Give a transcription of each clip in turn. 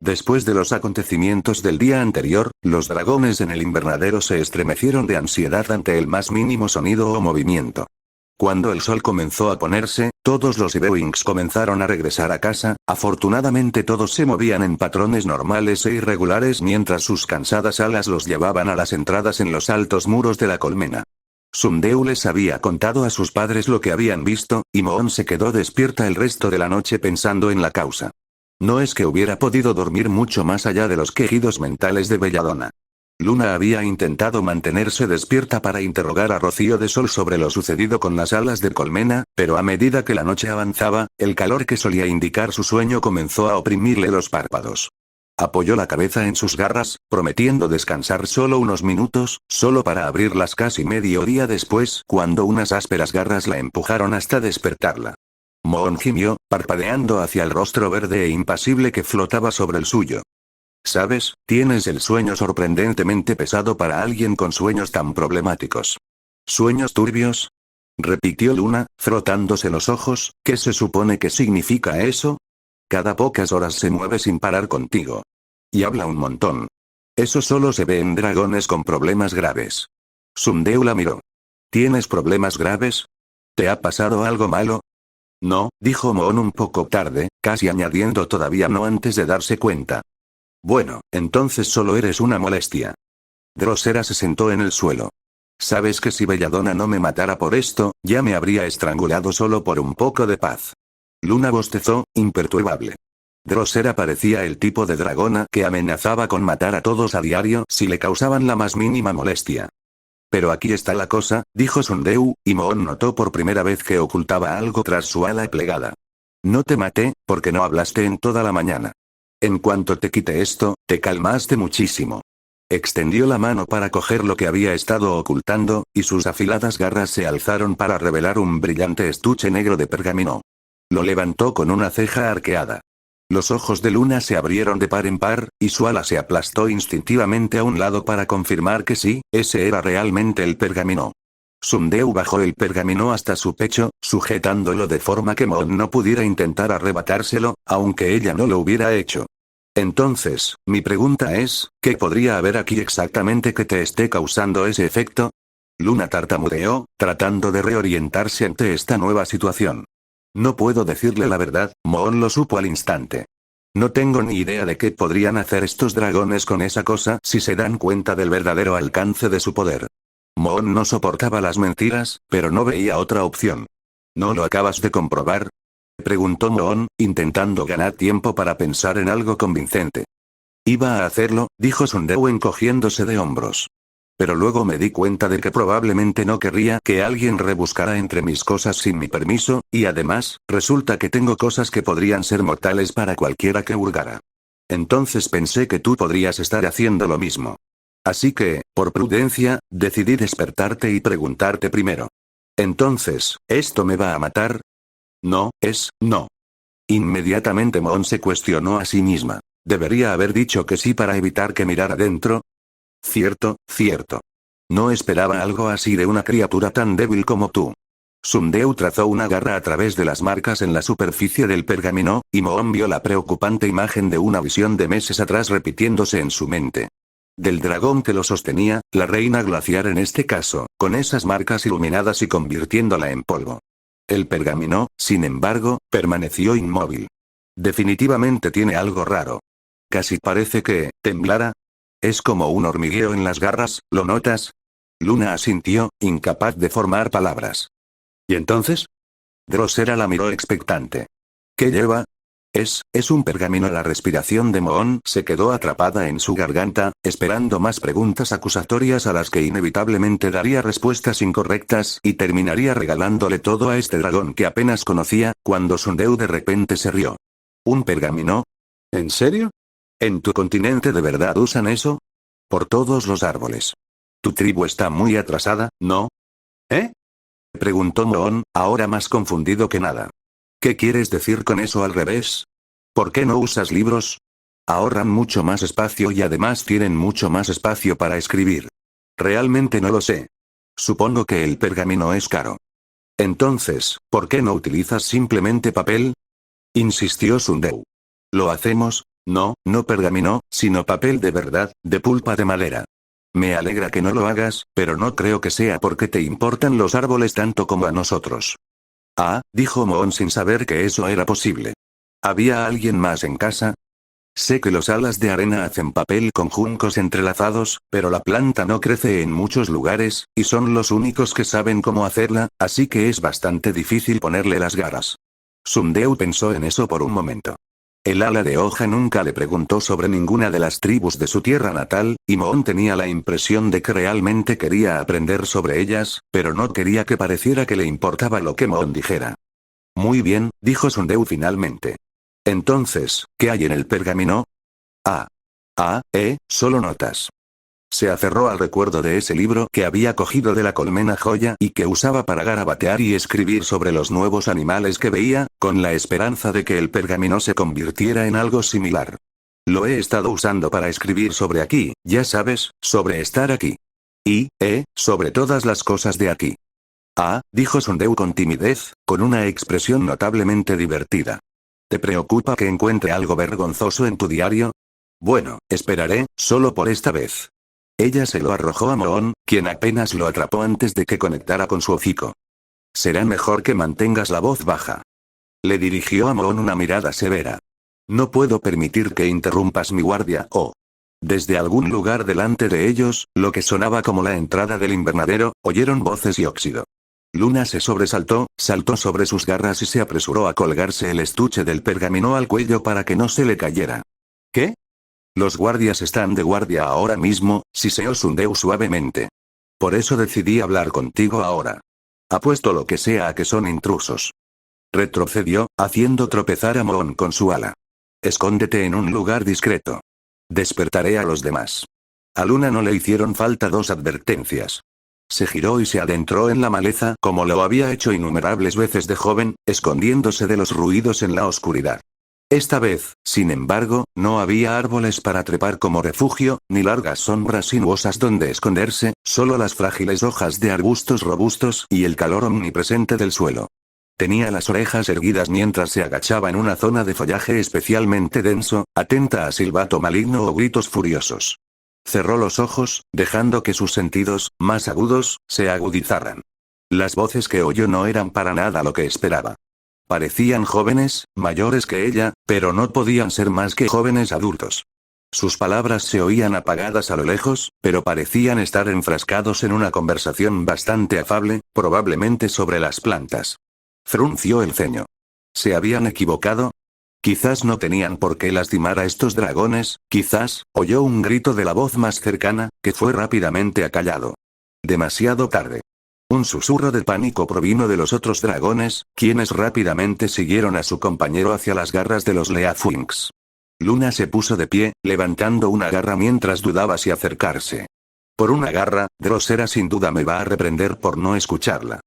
Después de los acontecimientos del día anterior, los dragones en el invernadero se estremecieron de ansiedad ante el más mínimo sonido o movimiento. Cuando el sol comenzó a ponerse, todos los Ebewings comenzaron a regresar a casa. Afortunadamente todos se movían en patrones normales e irregulares mientras sus cansadas alas los llevaban a las entradas en los altos muros de la colmena. Sundeu les había contado a sus padres lo que habían visto, y Moon se quedó despierta el resto de la noche pensando en la causa. No es que hubiera podido dormir mucho más allá de los quejidos mentales de Belladonna. Luna había intentado mantenerse despierta para interrogar a Rocío de Sol sobre lo sucedido con las alas de colmena, pero a medida que la noche avanzaba, el calor que solía indicar su sueño comenzó a oprimirle los párpados. Apoyó la cabeza en sus garras, prometiendo descansar solo unos minutos, solo para abrirlas casi medio día después, cuando unas ásperas garras la empujaron hasta despertarla. Moon gimió, parpadeando hacia el rostro verde e impasible que flotaba sobre el suyo. ¿Sabes? Tienes el sueño sorprendentemente pesado para alguien con sueños tan problemáticos. ¿Sueños turbios? Repitió Luna, frotándose los ojos. ¿Qué se supone que significa eso? Cada pocas horas se mueve sin parar contigo. Y habla un montón. Eso solo se ve en dragones con problemas graves. Sundeu la miró. ¿Tienes problemas graves? ¿Te ha pasado algo malo? No, dijo Moon un poco tarde, casi añadiendo todavía no antes de darse cuenta. Bueno, entonces solo eres una molestia. Drosera se sentó en el suelo. Sabes que si Belladonna no me matara por esto, ya me habría estrangulado solo por un poco de paz. Luna bostezó, imperturbable. Drosera parecía el tipo de dragona que amenazaba con matar a todos a diario si le causaban la más mínima molestia. Pero aquí está la cosa, dijo Sundeu, y Moon notó por primera vez que ocultaba algo tras su ala plegada. No te maté, porque no hablaste en toda la mañana. En cuanto te quité esto, te calmaste muchísimo. Extendió la mano para coger lo que había estado ocultando, y sus afiladas garras se alzaron para revelar un brillante estuche negro de pergamino. Lo levantó con una ceja arqueada. Los ojos de Luna se abrieron de par en par, y su ala se aplastó instintivamente a un lado para confirmar que sí, ese era realmente el pergamino. Sundeu bajó el pergamino hasta su pecho, sujetándolo de forma que Moon no pudiera intentar arrebatárselo, aunque ella no lo hubiera hecho. Entonces, mi pregunta es, ¿qué podría haber aquí exactamente que te esté causando ese efecto? Luna tartamudeó, tratando de reorientarse ante esta nueva situación. No puedo decirle la verdad, Moon lo supo al instante. No tengo ni idea de qué podrían hacer estos dragones con esa cosa si se dan cuenta del verdadero alcance de su poder. Moon no soportaba las mentiras, pero no veía otra opción. ¿No lo acabas de comprobar? Preguntó Moon, intentando ganar tiempo para pensar en algo convincente. Iba a hacerlo, dijo Sundeu encogiéndose de hombros. Pero luego me di cuenta de que probablemente no querría que alguien rebuscara entre mis cosas sin mi permiso, y además, resulta que tengo cosas que podrían ser mortales para cualquiera que hurgara. Entonces pensé que tú podrías estar haciendo lo mismo. Así que, por prudencia, decidí despertarte y preguntarte primero. Entonces, ¿esto me va a matar? No. Inmediatamente Moon se cuestionó a sí misma. ¿Debería haber dicho que sí para evitar que mirara dentro? Cierto. No esperaba algo así de una criatura tan débil como tú. Sundeu trazó una garra a través de las marcas en la superficie del pergamino, y Moon vio la preocupante imagen de una visión de meses atrás repitiéndose en su mente. Del dragón que lo sostenía, la reina glaciar en este caso, con esas marcas iluminadas y convirtiéndola en polvo. El pergamino, sin embargo, permaneció inmóvil. Definitivamente tiene algo raro. Casi parece que temblara. Es como un hormigueo en las garras, ¿lo notas? Luna asintió, incapaz de formar palabras. ¿Y entonces? Drosera la miró expectante. ¿Qué lleva? Es un pergamino. La respiración de Moon se quedó atrapada en su garganta, esperando más preguntas acusatorias a las que inevitablemente daría respuestas incorrectas y terminaría regalándole todo a este dragón que apenas conocía, cuando Sundeu de repente se rió. ¿Un pergamino? ¿En serio? ¿En tu continente de verdad usan eso? Por todos los árboles. Tu tribu está muy atrasada, ¿no? ¿Eh? Preguntó Moon, ahora más confundido que nada. ¿Qué quieres decir con eso al revés? ¿Por qué no usas libros? Ahorran mucho más espacio y además tienen mucho más espacio para escribir. Realmente no lo sé. Supongo que el pergamino es caro. Entonces, ¿por qué no utilizas simplemente papel? Insistió Sundeu. Lo hacemos, No, no pergamino, sino papel de verdad, de pulpa de madera. Me alegra que no lo hagas, pero no creo que sea porque te importan los árboles tanto como a nosotros. Ah, dijo Moon sin saber que eso era posible. ¿Había alguien más en casa? Sé que los alas de arena hacen papel con juncos entrelazados, pero la planta no crece en muchos lugares, y son los únicos que saben cómo hacerla, así que es bastante difícil ponerle las garras. Sundeu pensó en eso por un momento. El ala de hoja nunca le preguntó sobre ninguna de las tribus de su tierra natal, y Moon tenía la impresión de que realmente quería aprender sobre ellas, pero no quería que pareciera que le importaba lo que Moon dijera. Muy bien, dijo Sundeu finalmente. Entonces, ¿qué hay en el pergamino? Solo notas. Se aferró al recuerdo de ese libro que había cogido de la colmena joya y que usaba para garabatear y escribir sobre los nuevos animales que veía, con la esperanza de que el pergamino se convirtiera en algo similar. Lo he estado usando para escribir sobre aquí, ya sabes, sobre estar aquí. Sobre todas las cosas de aquí. Dijo Sundeu con timidez, con una expresión notablemente divertida. ¿Te preocupa que encuentre algo vergonzoso en tu diario? Bueno, esperaré, solo por esta vez. Ella se lo arrojó a Moon, quien apenas lo atrapó antes de que conectara con su hocico. Será mejor que mantengas la voz baja. Le dirigió a Moon una mirada severa. No puedo permitir que interrumpas mi guardia, Desde algún lugar delante de ellos, lo que sonaba como la entrada del invernadero, oyeron voces y óxido. Luna se sobresaltó, saltó sobre sus garras y se apresuró a colgarse el estuche del pergamino al cuello para que no se le cayera. ¿Qué? Los guardias están de guardia ahora mismo, siseó Sundeu suavemente. Por eso decidí hablar contigo ahora. Apuesto lo que sea a que son intrusos. Retrocedió, haciendo tropezar a Moon con su ala. Escóndete en un lugar discreto. Despertaré a los demás. A Luna no le hicieron falta 2 advertencias. Se giró y se adentró en la maleza como lo había hecho innumerables veces de joven, escondiéndose de los ruidos en la oscuridad. Esta vez, sin embargo, no había árboles para trepar como refugio, ni largas sombras sinuosas donde esconderse, solo las frágiles hojas de arbustos robustos y el calor omnipresente del suelo. Tenía las orejas erguidas mientras se agachaba en una zona de follaje especialmente denso, atenta a silbato maligno o gritos furiosos. Cerró los ojos, dejando que sus sentidos, más agudos, se agudizaran. Las voces que oyó no eran para nada lo que esperaba. Parecían jóvenes, mayores que ella, pero no podían ser más que jóvenes adultos. Sus palabras se oían apagadas a lo lejos, pero parecían estar enfrascados en una conversación bastante afable, probablemente sobre las plantas. Frunció el ceño. ¿Se habían equivocado? Quizás no tenían por qué lastimar a estos dragones, quizás, oyó un grito de la voz más cercana, que fue rápidamente acallado. Demasiado tarde. Un susurro de pánico provino de los otros dragones, quienes rápidamente siguieron a su compañero hacia las garras de los Leafwings. Luna se puso de pie, levantando una garra mientras dudaba si acercarse. Por una garra, Drosera sin duda me va a reprender por no escucharla.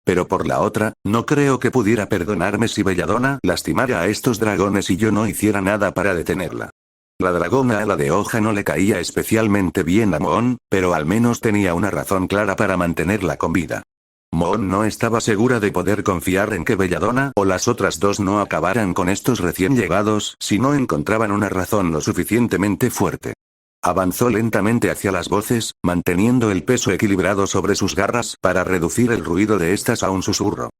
Pero por la otra, no creo que pudiera perdonarme si Belladonna lastimara a estos dragones y yo no hiciera nada para detenerla. La dragona ala de hoja no le caía especialmente bien a Moon, pero al menos tenía una razón clara para mantenerla con vida. Moon no estaba segura de poder confiar en que Belladonna o las otras dos no acabaran con estos recién llegados si no encontraban una razón lo suficientemente fuerte. Avanzó lentamente hacia las voces, manteniendo el peso equilibrado sobre sus garras para reducir el ruido de estas a un susurro.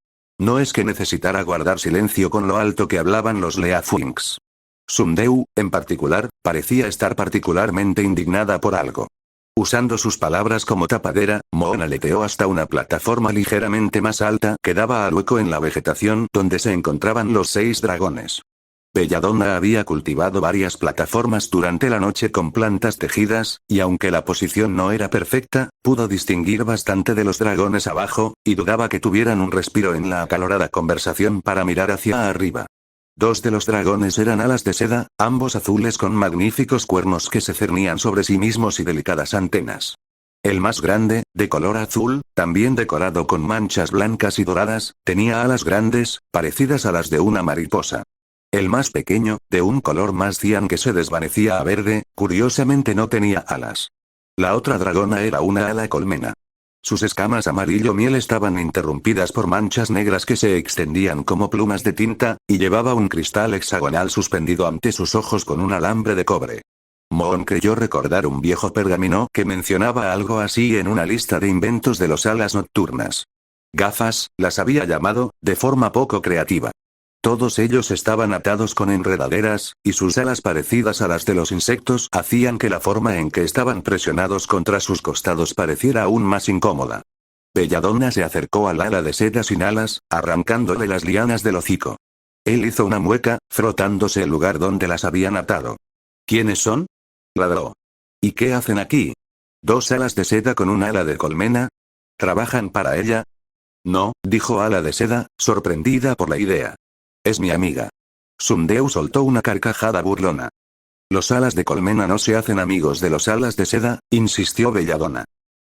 No es que necesitara guardar silencio con lo alto que hablaban los Leafwings. Sundeu, en particular, parecía estar particularmente indignada por algo. Usando sus palabras como tapadera, Moon aleteó hasta una plataforma ligeramente más alta que daba al hueco en la vegetación donde se encontraban los 6 dragones. Belladonna había cultivado varias plataformas durante la noche con plantas tejidas, y aunque la posición no era perfecta, pudo distinguir bastante de los dragones abajo, y dudaba que tuvieran un respiro en la acalorada conversación para mirar hacia arriba. 2 de los dragones eran alas de seda, ambos azules con magníficos cuernos que se cernían sobre sí mismos y delicadas antenas. El más grande, de color azul, también decorado con manchas blancas y doradas, tenía alas grandes, parecidas a las de una mariposa. El más pequeño, de un color más cian que se desvanecía a verde, curiosamente no tenía alas. La otra dragona era una ala colmena. Sus escamas amarillo miel estaban interrumpidas por manchas negras que se extendían como plumas de tinta, y llevaba un cristal hexagonal suspendido ante sus ojos con un alambre de cobre. Moon creyó recordar un viejo pergamino que mencionaba algo así en una lista de inventos de los alas nocturnas. Gafas, las había llamado, de forma poco creativa. Todos ellos estaban atados con enredaderas, y sus alas parecidas a las de los insectos hacían que la forma en que estaban presionados contra sus costados pareciera aún más incómoda. Belladonna se acercó al ala de seda sin alas, arrancándole las lianas del hocico. Él hizo una mueca, frotándose el lugar donde las habían atado. ¿Quiénes son? Ladró. ¿Y qué hacen aquí? ¿Dos alas de seda con un ala de colmena? ¿Trabajan para ella? No, dijo Ala de Seda, sorprendida por la idea. Es mi amiga. Sundeu soltó una carcajada burlona. Los alas de colmena no se hacen amigos de los alas de seda, insistió Belladonna.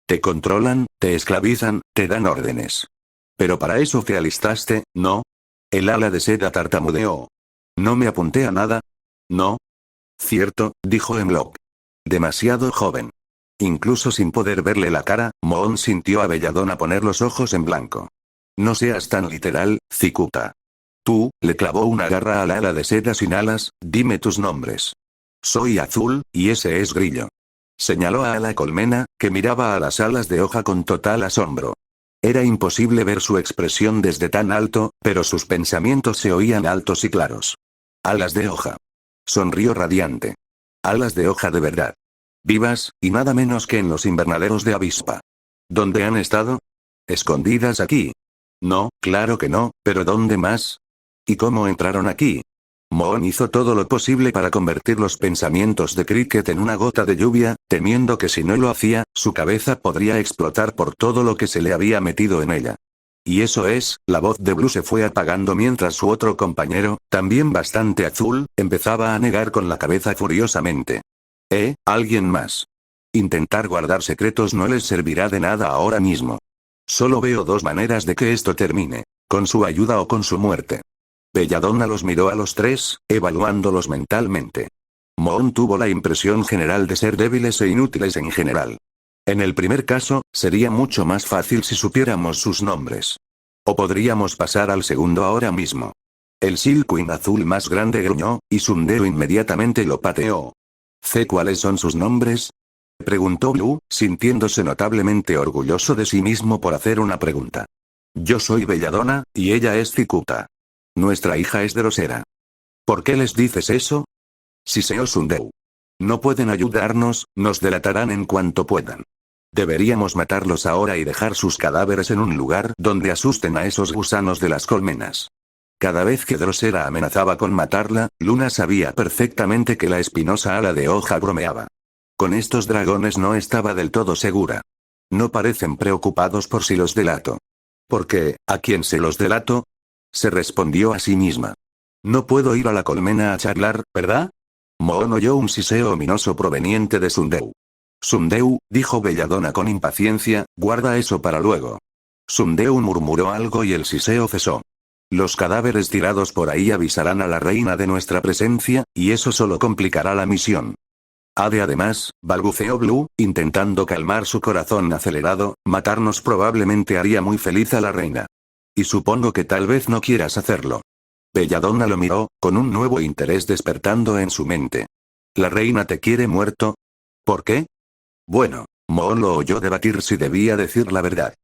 Te controlan, te esclavizan, te dan órdenes. Pero para eso te alistaste, ¿no? El ala de seda tartamudeó. ¿No me apunté a nada? No. Cierto, dijo Hemlock. Demasiado joven. Incluso sin poder verle la cara, Moon sintió a Belladonna poner los ojos en blanco. No seas tan literal, cicuta. Tú, le clavó una garra al ala de seda sin alas, dime tus nombres. Soy Azul, y ese es Grillo. Señaló a Ala Colmena, que miraba a las alas de hoja con total asombro. Era imposible ver su expresión desde tan alto, pero sus pensamientos se oían altos y claros. Alas de hoja. Sonrió radiante. Alas de hoja de verdad. Vivas, y nada menos que en los invernaderos de avispa. ¿Dónde han estado? ¿Escondidas aquí? No, claro que no, pero ¿dónde más? ¿Y cómo entraron aquí? Moon hizo todo lo posible para convertir los pensamientos de Cricket en una gota de lluvia, temiendo que si no lo hacía, su cabeza podría explotar por todo lo que se le había metido en ella. Y eso es, la voz de Blue se fue apagando mientras su otro compañero, también bastante azul, empezaba a negar con la cabeza furiosamente. ¿Alguien más? Intentar guardar secretos no les servirá de nada ahora mismo. Solo veo dos maneras de que esto termine. Con su ayuda o con su muerte. Belladonna los miró a los tres, evaluándolos mentalmente. Moon tuvo la impresión general de ser débiles e inútiles en general. En el primer caso, sería mucho más fácil si supiéramos sus nombres. O podríamos pasar al segundo ahora mismo. El Silquin azul más grande gruñó, y Sundeu inmediatamente lo pateó. ¿Cuáles son sus nombres? Preguntó Blue, sintiéndose notablemente orgulloso de sí mismo por hacer una pregunta. Yo soy Belladonna, y ella es Cicuta. Nuestra hija es grosera. ¿Por qué les dices eso? Siseó Sundeu. No pueden ayudarnos, nos delatarán en cuanto puedan. Deberíamos matarlos ahora y dejar sus cadáveres en un lugar donde asusten a esos gusanos de las colmenas. Cada vez que Drosera amenazaba con matarla, Luna sabía perfectamente que la espinosa ala de hoja bromeaba. Con estos dragones no estaba del todo segura. No parecen preocupados por si los delato. ¿Por qué? ¿A quién se los delato? Se respondió a sí misma. No puedo ir a la colmena a charlar, ¿verdad? Moon oyó un siseo ominoso proveniente de Sundeu. Sundeu, dijo Belladonna con impaciencia, guarda eso para luego. Sundeu murmuró algo y el siseo cesó. Los cadáveres tirados por ahí avisarán a la reina de nuestra presencia, y eso solo complicará la misión. Además, balbuceó Blue, intentando calmar su corazón acelerado, matarnos probablemente haría muy feliz a la reina. Y supongo que tal vez no quieras hacerlo. Belladonna lo miró, con un nuevo interés despertando en su mente. ¿La reina te quiere muerto? ¿Por qué? Bueno, Moon lo oyó debatir si debía decir la verdad.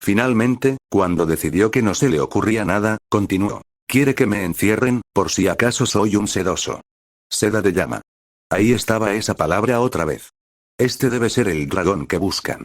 Finalmente, cuando decidió que no se le ocurría nada, continuó. Quiere que me encierren, por si acaso soy un sedoso. Seda de llama. Ahí estaba esa palabra otra vez. Este debe ser el dragón que buscan.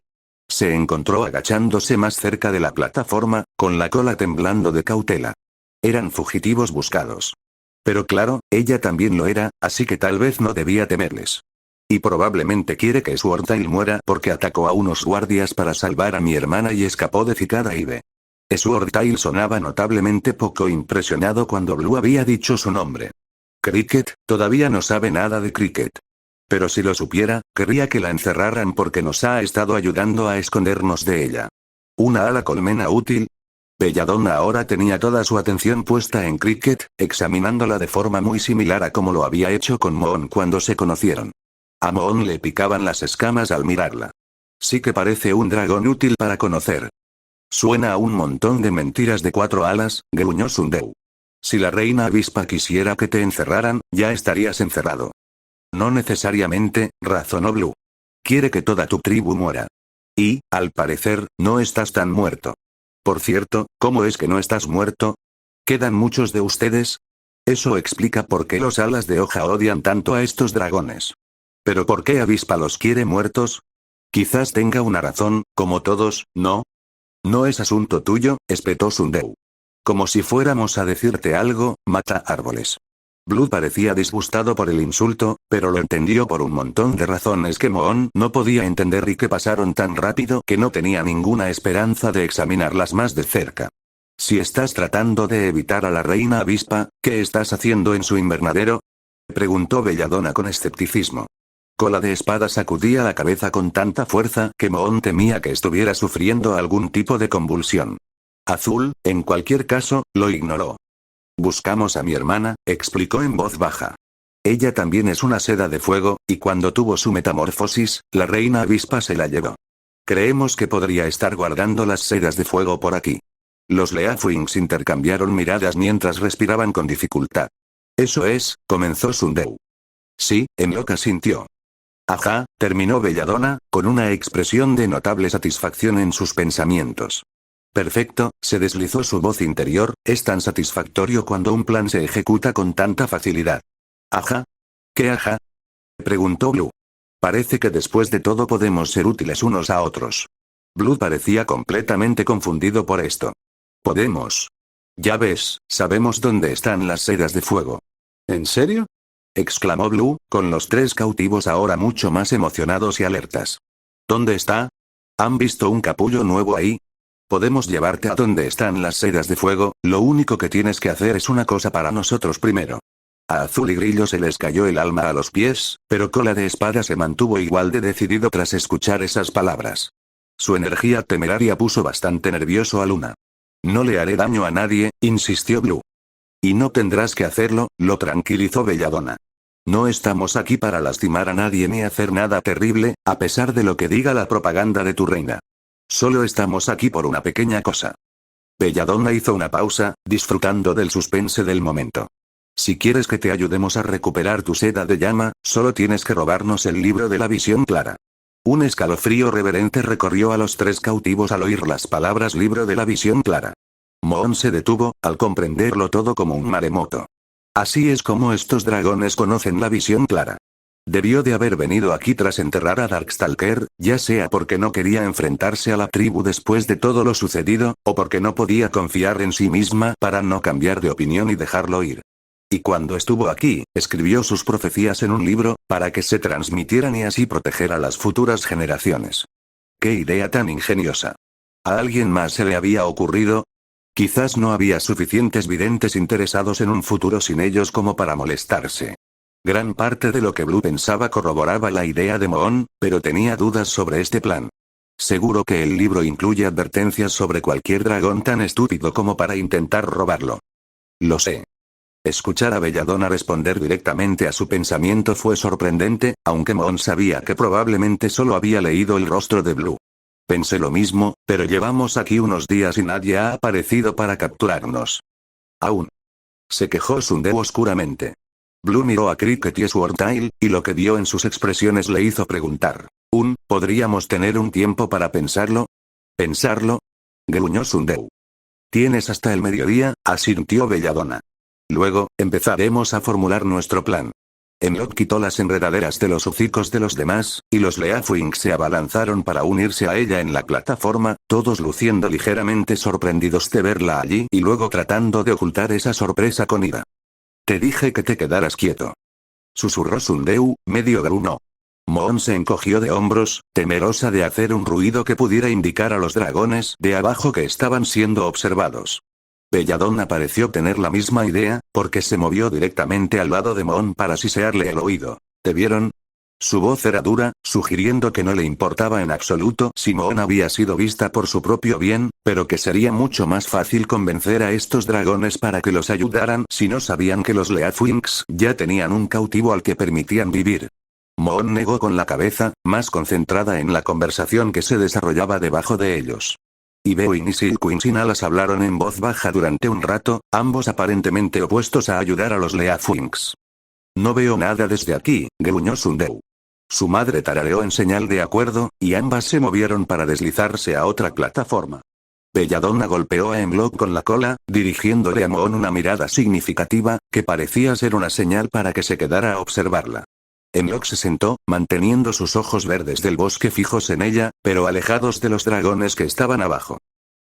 Se encontró agachándose más cerca de la plataforma, con la cola temblando de cautela. Eran fugitivos buscados. Pero claro, ella también lo era, así que tal vez no debía temerles. Y probablemente quiere que Swordtail muera porque atacó a unos guardias para salvar a mi hermana y escapó de Cicada Ive. Swordtail sonaba notablemente poco impresionado cuando Blue había dicho su nombre. Cricket, todavía no sabe nada de Cricket. Pero si lo supiera, querría que la encerraran porque nos ha estado ayudando a escondernos de ella. ¿Una ala colmena útil? Belladonna ahora tenía toda su atención puesta en Cricket, examinándola de forma muy similar a como lo había hecho con Moon cuando se conocieron. A Moon le picaban las escamas al mirarla. Sí que parece un dragón útil para conocer. Suena a un montón de mentiras de 4 alas, gruñó Sundeu. Si la reina avispa quisiera que te encerraran, ya estarías encerrado. No necesariamente, razonó Blue. Quiere que toda tu tribu muera. Y, al parecer, no estás tan muerto. Por cierto, ¿cómo es que no estás muerto? ¿Quedan muchos de ustedes? Eso explica por qué los alas de hoja odian tanto a estos dragones. ¿Pero por qué avispa los quiere muertos? Quizás tenga una razón, como todos, ¿no? No es asunto tuyo, espetó Sundeu. Como si fuéramos a decirte algo, mata árboles. Blue parecía disgustado por el insulto, pero lo entendió por un montón de razones que Moon no podía entender y que pasaron tan rápido que no tenía ninguna esperanza de examinarlas más de cerca. Si estás tratando de evitar a la reina avispa, ¿qué estás haciendo en su invernadero? Preguntó Belladonna con escepticismo. Cola de Espada sacudía la cabeza con tanta fuerza que Moon temía que estuviera sufriendo algún tipo de convulsión. Azul, en cualquier caso, lo ignoró. Buscamos a mi hermana, explicó en voz baja. Ella también es una seda de fuego, y cuando tuvo su metamorfosis, la reina avispa se la llevó. Creemos que podría estar guardando las sedas de fuego por aquí. Los Leafwings intercambiaron miradas mientras respiraban con dificultad. Eso es, comenzó Sundeu. Sí, Enlock asintió. Ajá, terminó Belladonna, con una expresión de notable satisfacción en sus pensamientos. Perfecto, se deslizó su voz interior, es tan satisfactorio cuando un plan se ejecuta con tanta facilidad. ¿Ajá? ¿Qué ajá? Preguntó Blue. Parece que después de todo podemos ser útiles unos a otros. Blue parecía completamente confundido por esto. Podemos. Ya ves, sabemos dónde están las sedas de fuego. ¿En serio? Exclamó Blue, con los 3 cautivos ahora mucho más emocionados y alertas. ¿Dónde está? ¿Han visto un capullo nuevo ahí? Podemos llevarte a donde están las sedas de fuego, lo único que tienes que hacer es una cosa para nosotros primero. A Azul y Grillo se les cayó el alma a los pies, pero Cola de Espada se mantuvo igual de decidido tras escuchar esas palabras. Su energía temeraria puso bastante nervioso a Luna. No le haré daño a nadie, insistió Blue. Y no tendrás que hacerlo, lo tranquilizó Belladonna. No estamos aquí para lastimar a nadie ni hacer nada terrible, a pesar de lo que diga la propaganda de tu reina. Solo estamos aquí por una pequeña cosa. Belladonna hizo una pausa, disfrutando del suspense del momento. Si quieres que te ayudemos a recuperar tu seda de llama, solo tienes que robarnos el libro de la visión clara. Un escalofrío reverente recorrió a los 3 cautivos al oír las palabras libro de la visión clara. Moon se detuvo, al comprenderlo todo como un maremoto. Así es como estos dragones conocen la visión clara. Debió de haber venido aquí tras enterrar a Darkstalker, ya sea porque no quería enfrentarse a la tribu después de todo lo sucedido, o porque no podía confiar en sí misma para no cambiar de opinión y dejarlo ir. Y cuando estuvo aquí, escribió sus profecías en un libro, para que se transmitieran y así proteger a las futuras generaciones. ¡Qué idea tan ingeniosa! ¿A alguien más se le había ocurrido? Quizás no había suficientes videntes interesados en un futuro sin ellos como para molestarse. Gran parte de lo que Blue pensaba corroboraba la idea de Moon, pero tenía dudas sobre este plan. Seguro que el libro incluye advertencias sobre cualquier dragón tan estúpido como para intentar robarlo. Lo sé. Escuchar a Belladonna responder directamente a su pensamiento fue sorprendente, aunque Moon sabía que probablemente solo había leído el rostro de Blue. Pensé lo mismo, pero llevamos aquí unos días y nadie ha aparecido para capturarnos. Aún. Se quejó Sundeu oscuramente. Blue miró a Cricket y Swordtail, y lo que vio en sus expresiones le hizo preguntar. ¿Podríamos tener un tiempo para pensarlo? ¿Pensarlo? Gruñó Sundeu. Tienes hasta el mediodía, asintió Belladonna. Luego, empezaremos a formular nuestro plan. Enlock quitó las enredaderas de los hocicos de los demás, y los Leafwings se abalanzaron para unirse a ella en la plataforma, todos luciendo ligeramente sorprendidos de verla allí y luego tratando de ocultar esa sorpresa con ira. Te dije que te quedaras quieto. Susurró Sundeu, medio gruñó. Moon se encogió de hombros, temerosa de hacer un ruido que pudiera indicar a los dragones de abajo que estaban siendo observados. Belladonna pareció tener la misma idea, porque se movió directamente al lado de Moon para sisearle el oído. ¿Te vieron? Su voz era dura, sugiriendo que no le importaba en absoluto si Moon había sido vista por su propio bien, pero que sería mucho más fácil convencer a estos dragones para que los ayudaran si no sabían que los Leafwings ya tenían un cautivo al que permitían vivir. Moon negó con la cabeza, más concentrada en la conversación que se desarrollaba debajo de ellos. Ibewin y Silquin sin alas hablaron en voz baja durante un rato, ambos aparentemente opuestos a ayudar a los Leafwings. No veo nada desde aquí, gruñó Sundeu. Su madre tarareó en señal de acuerdo, y ambas se movieron para deslizarse a otra plataforma. Belladonna golpeó a Hemlock con la cola, dirigiéndole a Moon una mirada significativa, que parecía ser una señal para que se quedara a observarla. Hemlock se sentó, manteniendo sus ojos verdes del bosque fijos en ella, pero alejados de los dragones que estaban abajo.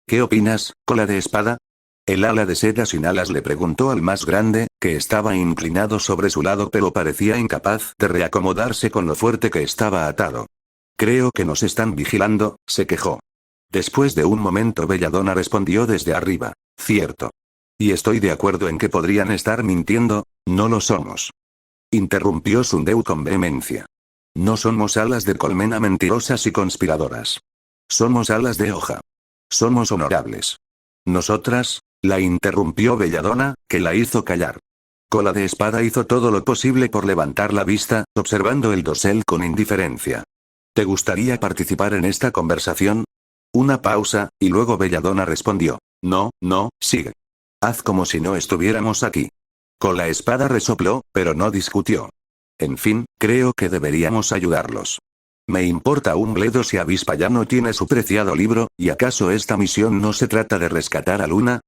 ¿Qué opinas, cola de espada? El ala de seda sin alas le preguntó al más grande, que estaba inclinado sobre su lado pero parecía incapaz de reacomodarse con lo fuerte que estaba atado. Creo que nos están vigilando, se quejó. Después de un momento Belladonna respondió desde arriba, cierto. Y estoy de acuerdo en que podrían estar mintiendo, no lo somos. Interrumpió Sundeu con vehemencia. No somos alas de colmena mentirosas y conspiradoras. Somos alas de hoja. Somos honorables. Nosotras, la interrumpió Belladonna, que la hizo callar. Cola de espada hizo todo lo posible por levantar la vista, observando el dosel con indiferencia. ¿Te gustaría participar en esta conversación? Una pausa, y luego Belladonna respondió. No, sigue. Haz como si no estuviéramos aquí. Cola espada resopló, pero no discutió. En fin, creo que deberíamos ayudarlos. Me importa un bledo si Avispa ya no tiene su preciado libro, ¿y acaso esta misión no se trata de rescatar a Luna?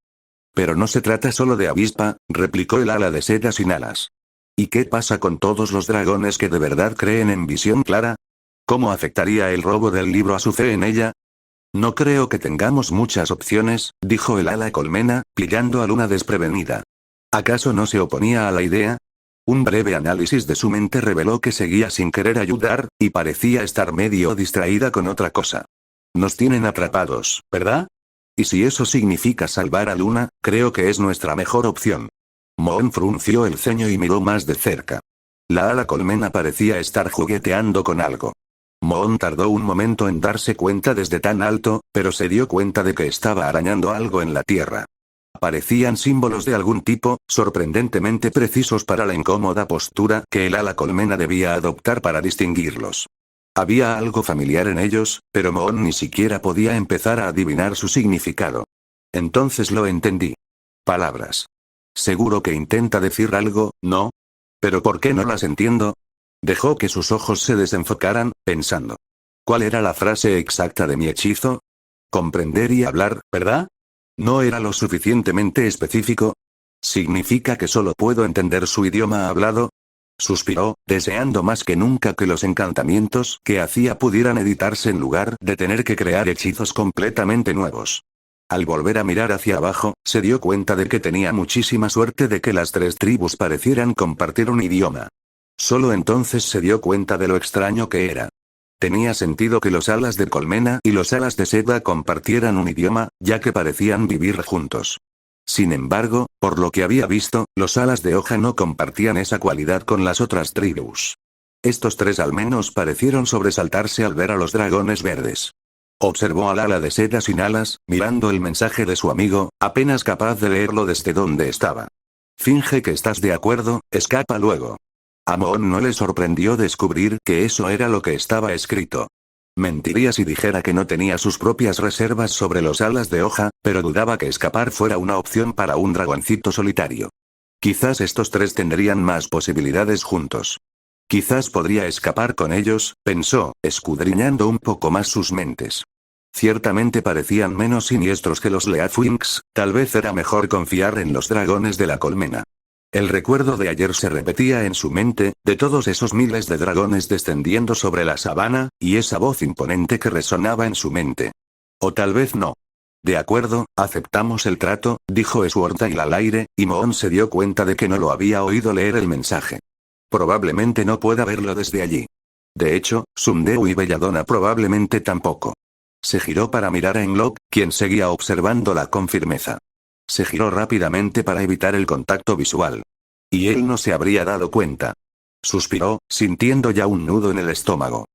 Pero no se trata solo de Avispa, replicó el ala de seda sin alas. ¿Y qué pasa con todos los dragones que de verdad creen en Visión Clara? ¿Cómo afectaría el robo del libro a su fe en ella? No creo que tengamos muchas opciones, dijo el ala colmena, pillando a Luna desprevenida. ¿Acaso no se oponía a la idea? Un breve análisis de su mente reveló que seguía sin querer ayudar, y parecía estar medio distraída con otra cosa. Nos tienen atrapados, ¿verdad? Y si eso significa salvar a Luna, creo que es nuestra mejor opción. Moon frunció el ceño y miró más de cerca. La ala colmena parecía estar jugueteando con algo. Moon tardó un momento en darse cuenta desde tan alto, pero se dio cuenta de que estaba arañando algo en la tierra. Parecían símbolos de algún tipo, sorprendentemente precisos para la incómoda postura que el ala colmena debía adoptar para distinguirlos. Había algo familiar en ellos, pero Moon ni siquiera podía empezar a adivinar su significado. Entonces lo entendí. Palabras. Seguro que intenta decir algo, ¿no? ¿Pero por qué no las entiendo? Dejó que sus ojos se desenfocaran, pensando. ¿Cuál era la frase exacta de mi hechizo? Comprender y hablar, ¿verdad? ¿No era lo suficientemente específico? ¿Significa que solo puedo entender su idioma hablado? Suspiró, deseando más que nunca que los encantamientos que hacía pudieran editarse en lugar de tener que crear hechizos completamente nuevos. Al volver a mirar hacia abajo, se dio cuenta de que tenía muchísima suerte de que las tres tribus parecieran compartir un idioma. Solo entonces se dio cuenta de lo extraño que era. Tenía sentido que los alas de colmena y los alas de seda compartieran un idioma, ya que parecían vivir juntos. Sin embargo, por lo que había visto, los alas de hoja no compartían esa cualidad con las otras tribus. Estos tres al menos parecieron sobresaltarse al ver a los dragones verdes. Observó al ala de seda sin alas, mirando el mensaje de su amigo, apenas capaz de leerlo desde donde estaba. Finge que estás de acuerdo, escapa luego. A Moon no le sorprendió descubrir que eso era lo que estaba escrito. Mentiría si dijera que no tenía sus propias reservas sobre los alas de hoja, pero dudaba que escapar fuera una opción para un dragoncito solitario. Quizás estos tres tendrían más posibilidades juntos. Quizás podría escapar con ellos, pensó, escudriñando un poco más sus mentes. Ciertamente parecían menos siniestros que los Leafwings, tal vez era mejor confiar en los dragones de la colmena. El recuerdo de ayer se repetía en su mente, de todos esos miles de dragones descendiendo sobre la sabana, y esa voz imponente que resonaba en su mente. O tal vez no. De acuerdo, aceptamos el trato, dijo Swordtail al aire, y Moon se dio cuenta de que no lo había oído leer el mensaje. Probablemente no pueda verlo desde allí. De hecho, Sundeu y Belladonna probablemente tampoco. Se giró para mirar a Enlock, quien seguía observándola con firmeza. Se giró rápidamente para evitar el contacto visual. Y él no se habría dado cuenta. Suspiró, sintiendo ya un nudo en el estómago.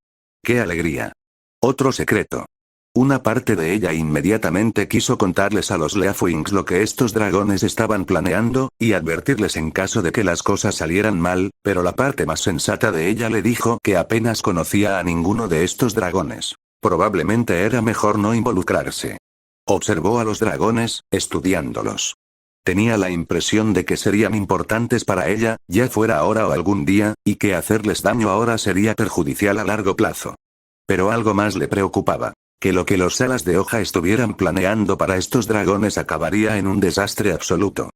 ¡Qué alegría! Otro secreto. Una parte de ella inmediatamente quiso contarles a los Leafwings lo que estos dragones estaban planeando, y advertirles en caso de que las cosas salieran mal, pero la parte más sensata de ella le dijo que apenas conocía a ninguno de estos dragones. Probablemente era mejor no involucrarse. Observó a los dragones, estudiándolos. Tenía la impresión de que serían importantes para ella, ya fuera ahora o algún día, y que hacerles daño ahora sería perjudicial a largo plazo. Pero algo más le preocupaba. Que lo que los alas de hoja estuvieran planeando para estos dragones acabaría en un desastre absoluto.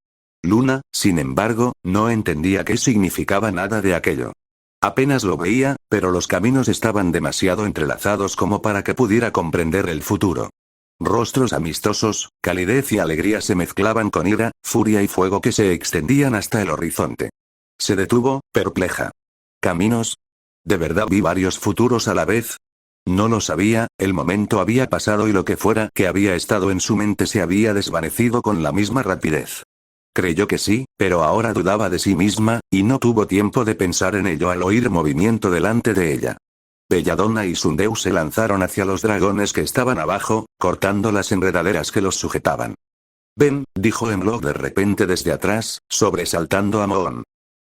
Luna, sin embargo, no entendía qué significaba nada de aquello. Apenas lo veía, pero los caminos estaban demasiado entrelazados como para que pudiera comprender el futuro. Rostros amistosos, calidez y alegría se mezclaban con ira, furia y fuego que se extendían hasta el horizonte. Se detuvo, perpleja. ¿Caminos? ¿De verdad vi varios futuros a la vez? No lo sabía, el momento había pasado y lo que fuera que había estado en su mente se había desvanecido con la misma rapidez. Creyó que sí, pero ahora dudaba de sí misma, y no tuvo tiempo de pensar en ello al oír movimiento delante de ella. Belladonna y Sundeu se lanzaron hacia los dragones que estaban abajo, cortando las enredaderas que los sujetaban. «Ven», dijo Hemlock de repente desde atrás, sobresaltando a Moon.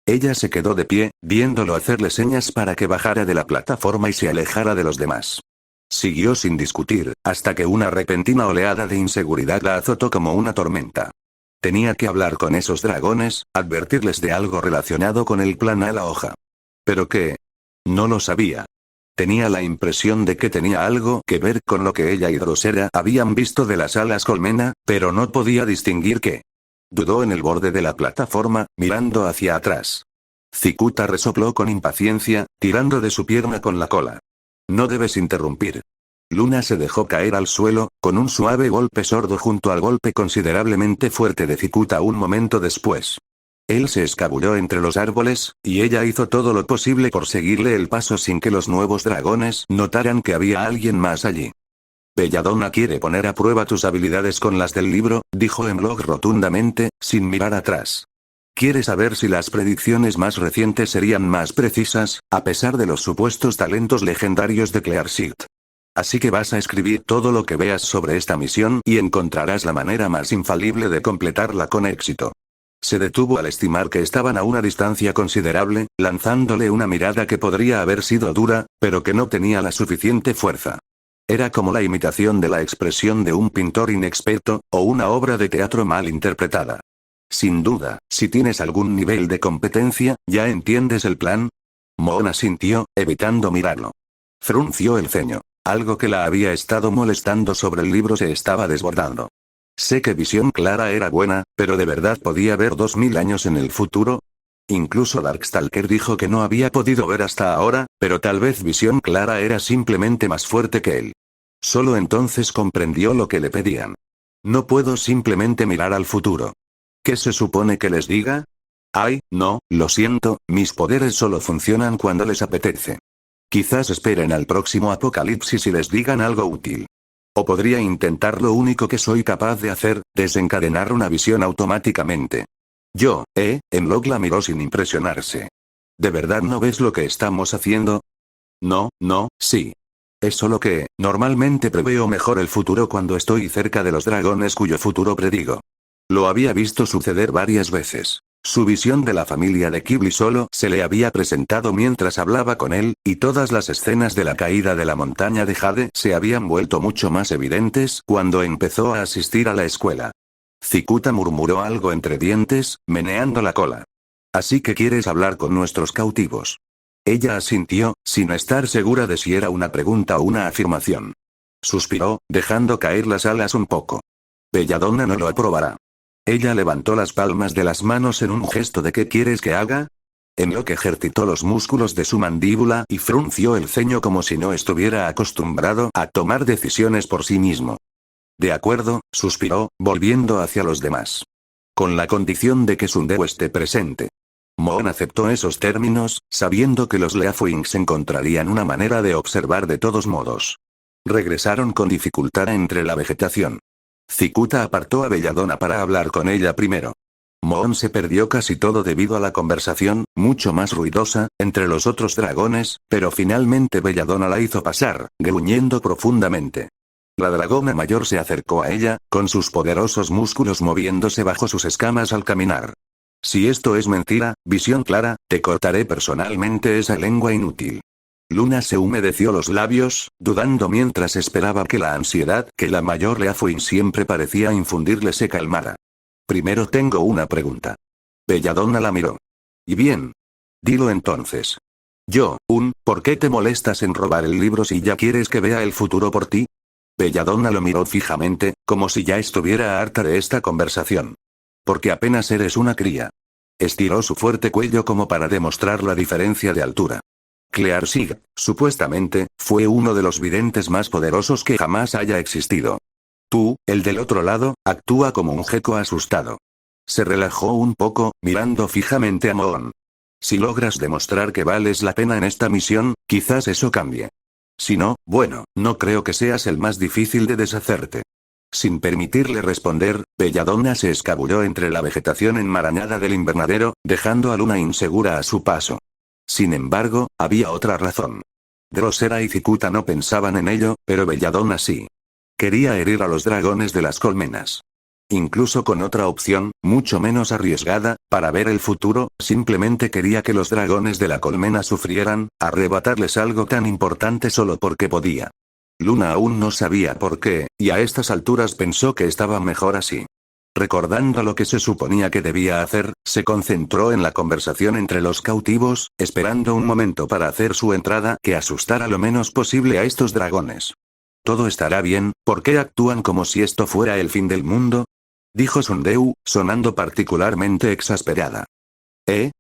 Ella se quedó de pie, viéndolo hacerle señas para que bajara de la plataforma y se alejara de los demás. Siguió sin discutir, hasta que una repentina oleada de inseguridad la azotó como una tormenta. Tenía que hablar con esos dragones, advertirles de algo relacionado con el plan a la hoja. ¿Pero qué? No lo sabía. Tenía la impresión de que tenía algo que ver con lo que ella y Drosera habían visto de las alas colmena, pero no podía distinguir qué. Dudó en el borde de la plataforma, mirando hacia atrás. Cicuta resopló con impaciencia, tirando de su pierna con la cola. «No debes interrumpir». Luna se dejó caer al suelo, con un suave golpe sordo junto al golpe considerablemente fuerte de Cicuta un momento después. Él se escabulló entre los árboles, y ella hizo todo lo posible por seguirle el paso sin que los nuevos dragones notaran que había alguien más allí. «Belladonna quiere poner a prueba tus habilidades con las del libro», dijo Hemlock rotundamente, sin mirar atrás. «Quiere saber si las predicciones más recientes serían más precisas, a pesar de los supuestos talentos legendarios de Clearshirt. Así que vas a escribir todo lo que veas sobre esta misión y encontrarás la manera más infalible de completarla con éxito». Se detuvo al estimar que estaban a una distancia considerable, lanzándole una mirada que podría haber sido dura, pero que no tenía la suficiente fuerza. Era como la imitación de la expresión de un pintor inexperto, o una obra de teatro mal interpretada. «Sin duda, si tienes algún nivel de competencia, ¿ya entiendes el plan?» Moon asintió, evitando mirarlo. Frunció el ceño. Algo que la había estado molestando sobre el libro se estaba desbordando. Sé que visión clara era buena, pero ¿de verdad podía ver 2000 años en el futuro? Incluso Darkstalker dijo que no había podido ver hasta ahora, pero tal vez visión clara era simplemente más fuerte que él. Solo entonces comprendió lo que le pedían. «No puedo simplemente mirar al futuro. ¿Qué se supone que les diga?» «Ay, no, lo siento, mis poderes solo funcionan cuando les apetece. Quizás esperen al próximo apocalipsis y les digan algo útil. O podría intentar lo único que soy capaz de hacer, desencadenar una visión automáticamente». Hemlock la miró sin impresionarse. «¿De verdad no ves lo que estamos haciendo?» «No, sí. Es solo que, normalmente preveo mejor el futuro cuando estoy cerca de los dragones cuyo futuro predigo. Lo había visto suceder varias veces. Su visión de la familia de Qibli solo se le había presentado mientras hablaba con él, y todas las escenas de la caída de la montaña de Jade se habían vuelto mucho más evidentes cuando empezó a asistir a la escuela». Cicuta murmuró algo entre dientes, meneando la cola. «Así que quieres hablar con nuestros cautivos». Ella asintió, sin estar segura de si era una pregunta o una afirmación. Suspiró, dejando caer las alas un poco. «Belladonna no lo aprobará». Ella levantó las palmas de las manos en un gesto de «¿qué quieres que haga?». Hemlock ejercitó los músculos de su mandíbula y frunció el ceño como si no estuviera acostumbrado a tomar decisiones por sí mismo. «De acuerdo», suspiró, volviendo hacia los demás. «Con la condición de que Sundeu esté presente». Moon aceptó esos términos, sabiendo que los Leafwings encontrarían una manera de observar de todos modos. Regresaron con dificultad entre la vegetación. Cicuta apartó a Belladonna para hablar con ella primero. Moon se perdió casi todo debido a la conversación, mucho más ruidosa, entre los otros dragones, pero finalmente Belladonna la hizo pasar, gruñendo profundamente. La dragona mayor se acercó a ella, con sus poderosos músculos moviéndose bajo sus escamas al caminar. Si esto es mentira, visión clara, te cortaré personalmente esa lengua inútil. Luna se humedeció los labios, dudando mientras esperaba que la ansiedad que la mayor Leafuin siempre parecía infundirle se calmara. Primero tengo una pregunta. Belladonna la miró. ¿Y bien? Dilo entonces. ¿Por qué te molestas en robar el libro si ya quieres que vea el futuro por ti? Belladonna lo miró fijamente, como si ya estuviera harta de esta conversación. Porque apenas eres una cría. Estiró su fuerte cuello como para demostrar la diferencia de altura. Clearsig, supuestamente, fue uno de los videntes más poderosos que jamás haya existido. Tú, el del otro lado, actúa como un gecko asustado. Se relajó un poco, mirando fijamente a Moon. Si logras demostrar que vales la pena en esta misión, quizás eso cambie. Si no, bueno, no creo que seas el más difícil de deshacerte. Sin permitirle responder, Belladonna se escabulló entre la vegetación enmarañada del invernadero, dejando a Luna insegura a su paso. Sin embargo, había otra razón. Drosera y Cicuta no pensaban en ello, pero Belladonna sí. Quería herir a los dragones de las colmenas. Incluso con otra opción, mucho menos arriesgada, para ver el futuro, simplemente quería que los dragones de la colmena sufrieran, arrebatarles algo tan importante solo porque podía. Luna aún no sabía por qué, y a estas alturas pensó que estaba mejor así. Recordando lo que se suponía que debía hacer, se concentró en la conversación entre los cautivos, esperando un momento para hacer su entrada que asustara lo menos posible a estos dragones. Todo estará bien, ¿por qué actúan como si esto fuera el fin del mundo? Dijo Sundeu, sonando particularmente exasperada.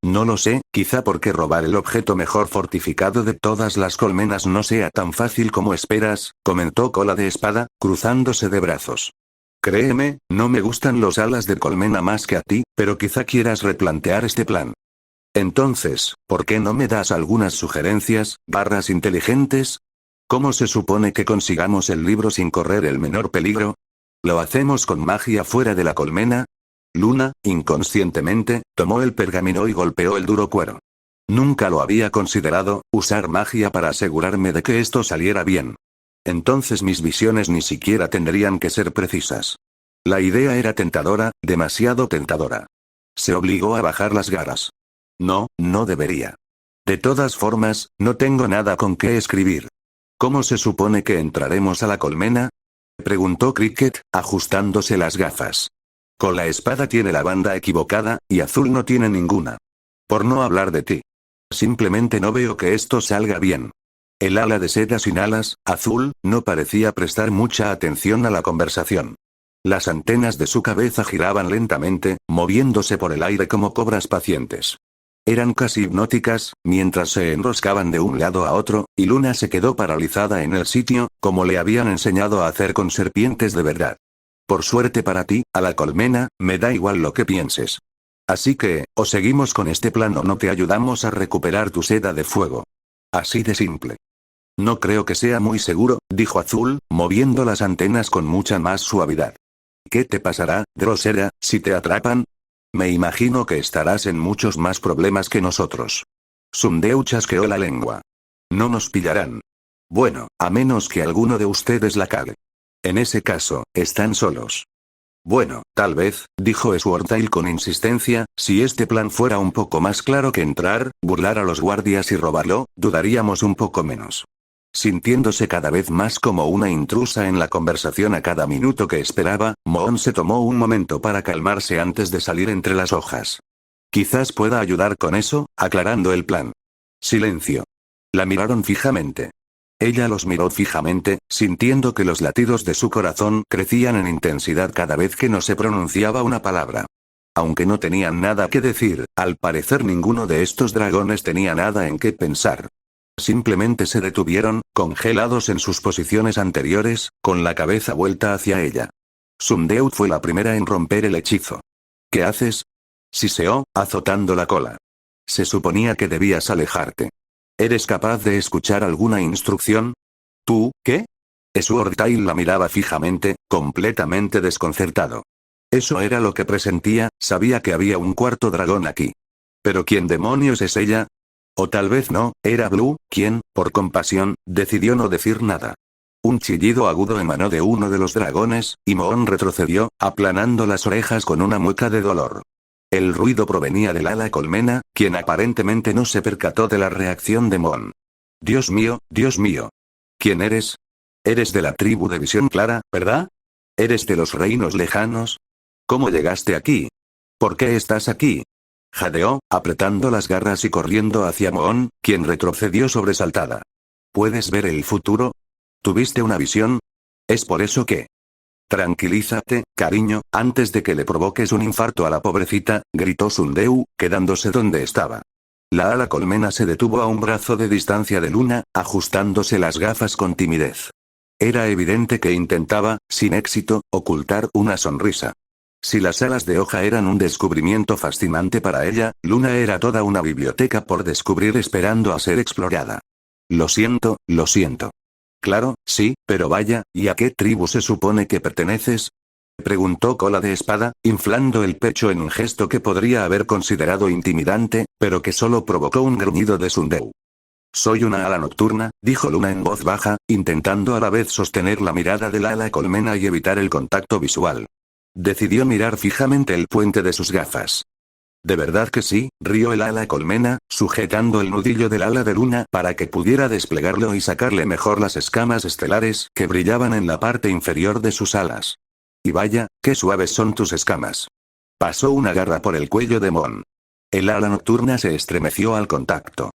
No lo sé, quizá porque robar el objeto mejor fortificado de todas las colmenas no sea tan fácil como esperas, comentó Cola de Espada, cruzándose de brazos. Créeme, no me gustan los alas de colmena más que a ti, pero quizá quieras replantear este plan. Entonces, ¿por qué no me das algunas sugerencias, inteligentes? ¿Cómo se supone que consigamos el libro sin correr el menor peligro? ¿Lo hacemos con magia fuera de la colmena? Luna, inconscientemente, tomó el pergamino y golpeó el duro cuero. Nunca lo había considerado, usar magia para asegurarme de que esto saliera bien. Entonces mis visiones ni siquiera tendrían que ser precisas. La idea era tentadora, demasiado tentadora. Se obligó a bajar las garras. No debería. De todas formas, no tengo nada con qué escribir. ¿Cómo se supone que entraremos a la colmena? Preguntó Cricket, ajustándose las gafas. Con la espada tiene la banda equivocada, y Azul no tiene ninguna. Por no hablar de ti. Simplemente no veo que esto salga bien. El ala de seda sin alas, Azul, no parecía prestar mucha atención a la conversación. Las antenas de su cabeza giraban lentamente, moviéndose por el aire como cobras pacientes. Eran casi hipnóticas, mientras se enroscaban de un lado a otro, y Luna se quedó paralizada en el sitio, como le habían enseñado a hacer con serpientes de verdad. Por suerte para ti, a la colmena, me da igual lo que pienses. Así que, o seguimos con este plan o no te ayudamos a recuperar tu seda de fuego. Así de simple. No creo que sea muy seguro, dijo Azul, moviendo las antenas con mucha más suavidad. ¿Qué te pasará, Drosera, si te atrapan? Me imagino que estarás en muchos más problemas que nosotros. Sundeu chasqueó la lengua. No nos pillarán. Bueno, a menos que alguno de ustedes la cague. En ese caso, están solos. Bueno, tal vez, dijo Swordtail con insistencia, si este plan fuera un poco más claro que entrar, burlar a los guardias y robarlo, dudaríamos un poco menos. Sintiéndose cada vez más como una intrusa en la conversación a cada minuto que esperaba, Moon se tomó un momento para calmarse antes de salir entre las hojas. Quizás pueda ayudar con eso, aclarando el plan. Silencio. La miraron fijamente. Ella los miró fijamente, sintiendo que los latidos de su corazón crecían en intensidad cada vez que no se pronunciaba una palabra. Aunque no tenían nada que decir, al parecer ninguno de estos dragones tenía nada en qué pensar. Simplemente se detuvieron, congelados en sus posiciones anteriores, con la cabeza vuelta hacia ella. Sundeu fue la primera en romper el hechizo. ¿Qué haces? Siseó, azotando la cola. Se suponía que debías alejarte. ¿Eres capaz de escuchar alguna instrucción? ¿Tú, qué? Swordtail la miraba fijamente, completamente desconcertado. Eso era lo que presentía, sabía que había un cuarto dragón aquí. ¿Pero quién demonios es ella? O tal vez no, era Blue, quien, por compasión, decidió no decir nada. Un chillido agudo emanó de uno de los dragones, y Moon retrocedió, aplanando las orejas con una mueca de dolor. El ruido provenía del ala colmena, quien aparentemente no se percató de la reacción de Moon. Dios mío, Dios mío. ¿Quién eres? Eres de la tribu de Visión Clara, ¿verdad? ¿Eres de los reinos lejanos? ¿Cómo llegaste aquí? ¿Por qué estás aquí? Jadeó, apretando las garras y corriendo hacia Moon, quien retrocedió sobresaltada. ¿Puedes ver el futuro? ¿Tuviste una visión? ¿Es por eso que? Tranquilízate, cariño, antes de que le provoques un infarto a la pobrecita, gritó Sundeu, quedándose donde estaba. La ala colmena se detuvo a un brazo de distancia de Luna, ajustándose las gafas con timidez. Era evidente que intentaba, sin éxito, ocultar una sonrisa. Si las alas de hoja eran un descubrimiento fascinante para ella, Luna era toda una biblioteca por descubrir esperando a ser explorada. Lo siento, lo siento. Claro, sí, pero vaya, ¿y a qué tribu se supone que perteneces? Preguntó Cola de Espada, inflando el pecho en un gesto que podría haber considerado intimidante, pero que solo provocó un gruñido de Sundeu. Soy una ala nocturna, dijo Luna en voz baja, intentando a la vez sostener la mirada del ala colmena y evitar el contacto visual. Decidió mirar fijamente el puente de sus gafas. ¿De verdad que sí?, rió el ala colmena, sujetando el nudillo del ala de Luna para que pudiera desplegarlo y sacarle mejor las escamas estelares que brillaban en la parte inferior de sus alas. Y vaya, qué suaves son tus escamas. Pasó una garra por el cuello de Moon. El ala nocturna se estremeció al contacto.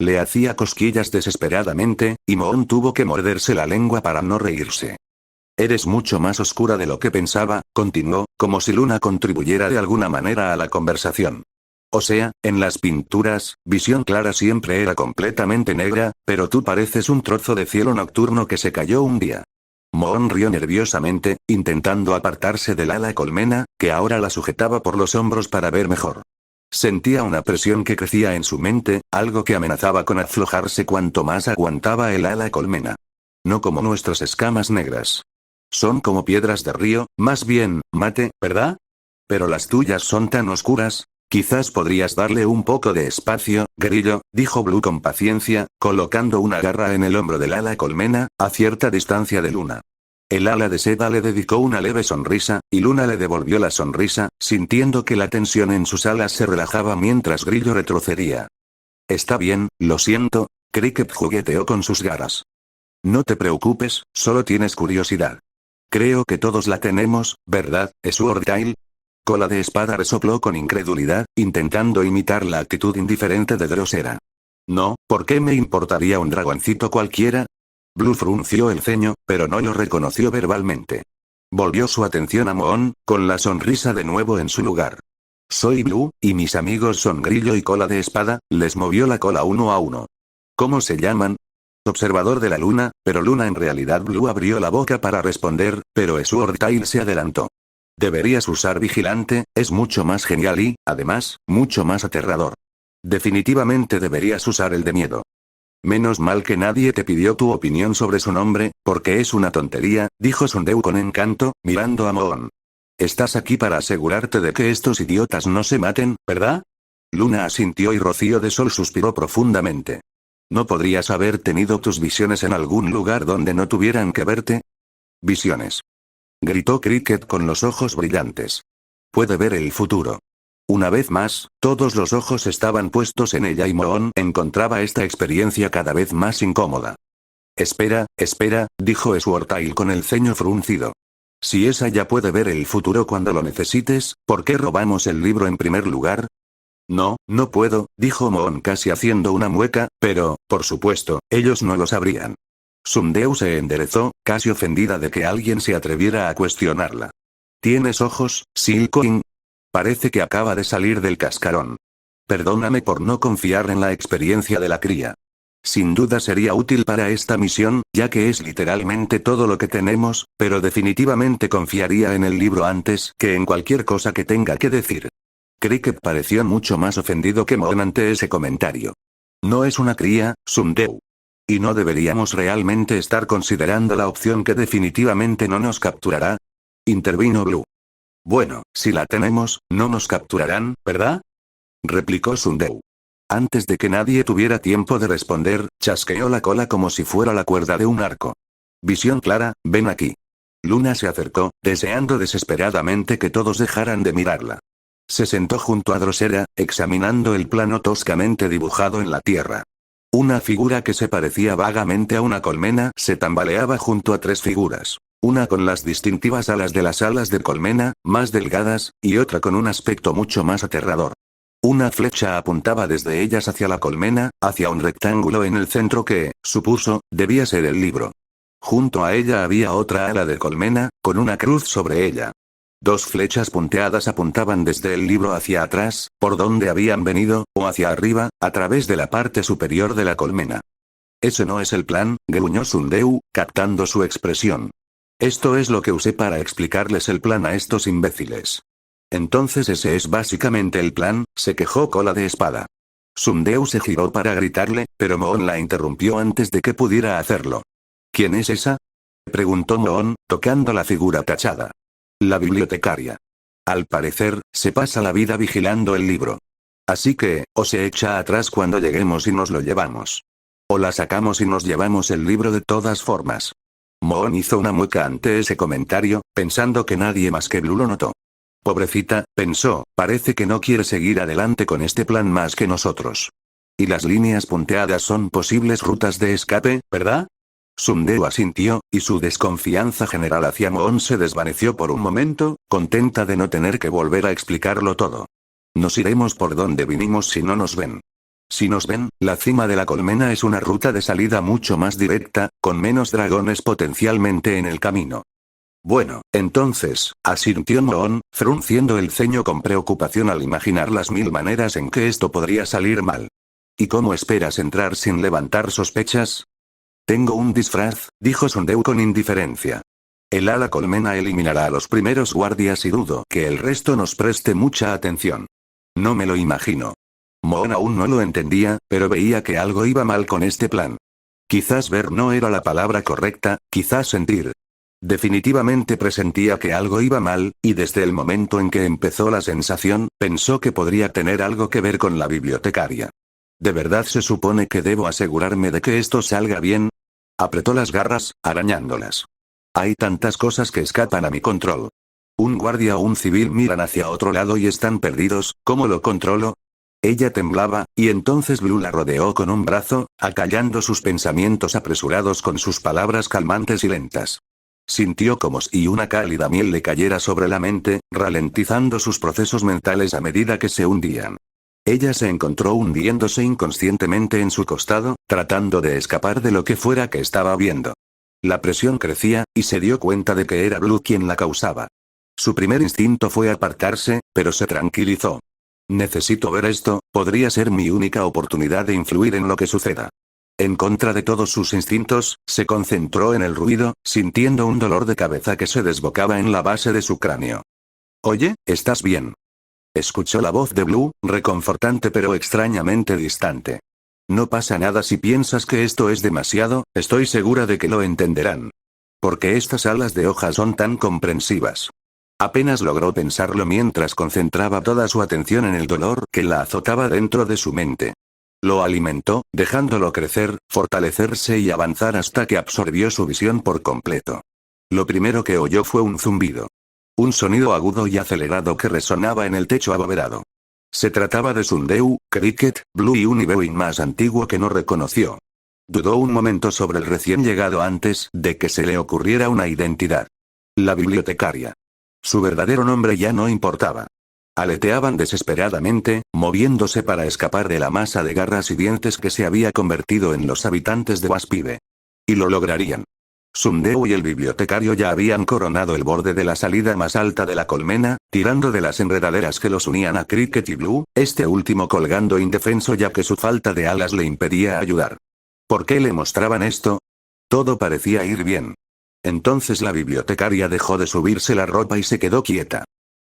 Le hacía cosquillas desesperadamente, y Moon tuvo que morderse la lengua para no reírse. Eres mucho más oscura de lo que pensaba, continuó, como si Luna contribuyera de alguna manera a la conversación. O sea, en las pinturas, Visión Clara siempre era completamente negra, pero tú pareces un trozo de cielo nocturno que se cayó un día. Moon rió nerviosamente, intentando apartarse del ala colmena, que ahora la sujetaba por los hombros para ver mejor. Sentía una presión que crecía en su mente, algo que amenazaba con aflojarse cuanto más aguantaba el ala colmena. No como nuestras escamas negras. Son como piedras de río, más bien, mate, ¿verdad? Pero las tuyas son tan oscuras. Quizás podrías darle un poco de espacio, grillo, dijo Blue con paciencia, colocando una garra en el hombro del ala colmena, a cierta distancia de Luna. El ala de seda le dedicó una leve sonrisa, y Luna le devolvió la sonrisa, sintiendo que la tensión en sus alas se relajaba mientras Grillo retrocedía. Está bien, lo siento, Cricket jugueteó con sus garras. No te preocupes, solo tienes curiosidad. Creo que todos la tenemos, ¿verdad, Swordtail? Cola de Espada resopló con incredulidad, intentando imitar la actitud indiferente de Drosera. No, ¿por qué me importaría un dragoncito cualquiera? Blue frunció el ceño, pero no lo reconoció verbalmente. Volvió su atención a Moon, con la sonrisa de nuevo en su lugar. Soy Blue, y mis amigos son Grillo y Cola de Espada, les movió la cola uno a uno. ¿Cómo se llaman? Observador de la Luna, pero Luna en realidad Blue abrió la boca para responder, pero Swordtail se adelantó. Deberías usar vigilante, es mucho más genial y, además, mucho más aterrador. Definitivamente deberías usar el de miedo. Menos mal que nadie te pidió tu opinión sobre su nombre, porque es una tontería, dijo Sundeu con encanto, mirando a Moon. Estás aquí para asegurarte de que estos idiotas no se maten, ¿verdad? Luna asintió y Rocío de Sol suspiró profundamente. ¿No podrías haber tenido tus visiones en algún lugar donde no tuvieran que verte? Visiones. Gritó Cricket con los ojos brillantes. Puede ver el futuro. Una vez más, todos los ojos estaban puestos en ella y Moon encontraba esta experiencia cada vez más incómoda. Espera, dijo Swordtail con el ceño fruncido. Si esa ya puede ver el futuro cuando lo necesites, ¿por qué robamos el libro en primer lugar? No, no puedo, dijo Moon casi haciendo una mueca, pero, por supuesto, ellos no lo sabrían. Sundeu se enderezó, casi ofendida de que alguien se atreviera a cuestionarla. ¿Tienes ojos, Silcoin? Parece que acaba de salir del cascarón. Perdóname por no confiar en la experiencia de la cría. Sin duda sería útil para esta misión, ya que es literalmente todo lo que tenemos, pero definitivamente confiaría en el libro antes que en cualquier cosa que tenga que decir. Cricket pareció mucho más ofendido que Moon ante ese comentario. No es una cría, Sundeu. ¿Y no deberíamos realmente estar considerando la opción que definitivamente no nos capturará? Intervino Blue. Bueno, si la tenemos, no nos capturarán, ¿verdad? Replicó Sundeu. Antes de que nadie tuviera tiempo de responder, chasqueó la cola como si fuera la cuerda de un arco. Visión clara, ven aquí. Luna se acercó, deseando desesperadamente que todos dejaran de mirarla. Se sentó junto a Drosera, examinando el plano toscamente dibujado en la tierra. Una figura que se parecía vagamente a una colmena se tambaleaba junto a 3 figuras. Una con las distintivas alas de las alas de colmena, más delgadas, y otra con un aspecto mucho más aterrador. Una flecha apuntaba desde ellas hacia la colmena, hacia un rectángulo en el centro que, supuso, debía ser el libro. Junto a ella había otra ala de colmena, con una cruz sobre ella. 2 flechas punteadas apuntaban desde el libro hacia atrás, por donde habían venido, o hacia arriba, a través de la parte superior de la colmena. Ese no es el plan, gruñó Sundeu, captando su expresión. Esto es lo que usé para explicarles el plan a estos imbéciles. Entonces ese es básicamente el plan, se quejó Cola de Espada. Sundeu se giró para gritarle, pero Moon la interrumpió antes de que pudiera hacerlo. ¿Quién es esa?, preguntó Moon, tocando la figura tachada. La bibliotecaria. Al parecer, se pasa la vida vigilando el libro. Así que, o se echa atrás cuando lleguemos y nos lo llevamos. O la sacamos y nos llevamos el libro de todas formas. Moon hizo una mueca ante ese comentario, pensando que nadie más que Blue lo notó. Pobrecita, pensó, parece que no quiere seguir adelante con este plan más que nosotros. Y las líneas punteadas son posibles rutas de escape, ¿verdad? Sundeu asintió, y su desconfianza general hacia Moon se desvaneció por un momento, contenta de no tener que volver a explicarlo todo. Nos iremos por donde vinimos si no nos ven. Si nos ven, la cima de la colmena es una ruta de salida mucho más directa, con menos dragones potencialmente en el camino. Bueno, entonces, asintió Moon, frunciendo el ceño con preocupación al imaginar las 1000 maneras en que esto podría salir mal. ¿Y cómo esperas entrar sin levantar sospechas? Tengo un disfraz, dijo Sundeu con indiferencia. El ala colmena eliminará a los primeros guardias y dudo que el resto nos preste mucha atención. No me lo imagino. Moon aún no lo entendía, pero veía que algo iba mal con este plan. Quizás ver no era la palabra correcta, quizás sentir. Definitivamente presentía que algo iba mal, y desde el momento en que empezó la sensación, pensó que podría tener algo que ver con la bibliotecaria. ¿De verdad se supone que debo asegurarme de que esto salga bien? Apretó las garras, arañándolas. Hay tantas cosas que escapan a mi control. Un guardia o un civil miran hacia otro lado y están perdidos, ¿cómo lo controlo? Ella temblaba, y entonces Blue la rodeó con un brazo, acallando sus pensamientos apresurados con sus palabras calmantes y lentas. Sintió como si una cálida miel le cayera sobre la mente, ralentizando sus procesos mentales a medida que se hundían. Ella se encontró hundiéndose inconscientemente en su costado, tratando de escapar de lo que fuera que estaba viendo. La presión crecía, y se dio cuenta de que era Blue quien la causaba. Su primer instinto fue apartarse, pero se tranquilizó. Necesito ver esto, podría ser mi única oportunidad de influir en lo que suceda. En contra de todos sus instintos, se concentró en el ruido, sintiendo un dolor de cabeza que se desbocaba en la base de su cráneo. Oye, ¿estás bien? Escuchó la voz de Blue, reconfortante pero extrañamente distante. No pasa nada si piensas que esto es demasiado, estoy segura de que lo entenderán. Porque estas alas de hoja son tan comprensivas. Apenas logró pensarlo mientras concentraba toda su atención en el dolor que la azotaba dentro de su mente. Lo alimentó, dejándolo crecer, fortalecerse y avanzar hasta que absorbió su visión por completo. Lo primero que oyó fue un zumbido. Un sonido agudo y acelerado que resonaba en el techo abovedado. Se trataba de Sundeu, Cricket, Blue y un Ibewin más antiguo que no reconoció. Dudó un momento sobre el recién llegado antes de que se le ocurriera una identidad. La bibliotecaria. Su verdadero nombre ya no importaba. Aleteaban desesperadamente, moviéndose para escapar de la masa de garras y dientes que se había convertido en los habitantes de Waspide. Y lo lograrían. Sundeu y el bibliotecario ya habían coronado el borde de la salida más alta de la colmena, tirando de las enredaderas que los unían a Cricket y Blue, este último colgando indefenso ya que su falta de alas le impedía ayudar. ¿Por qué le mostraban esto? Todo parecía ir bien. Entonces la bibliotecaria dejó de subirse la ropa y se quedó quieta.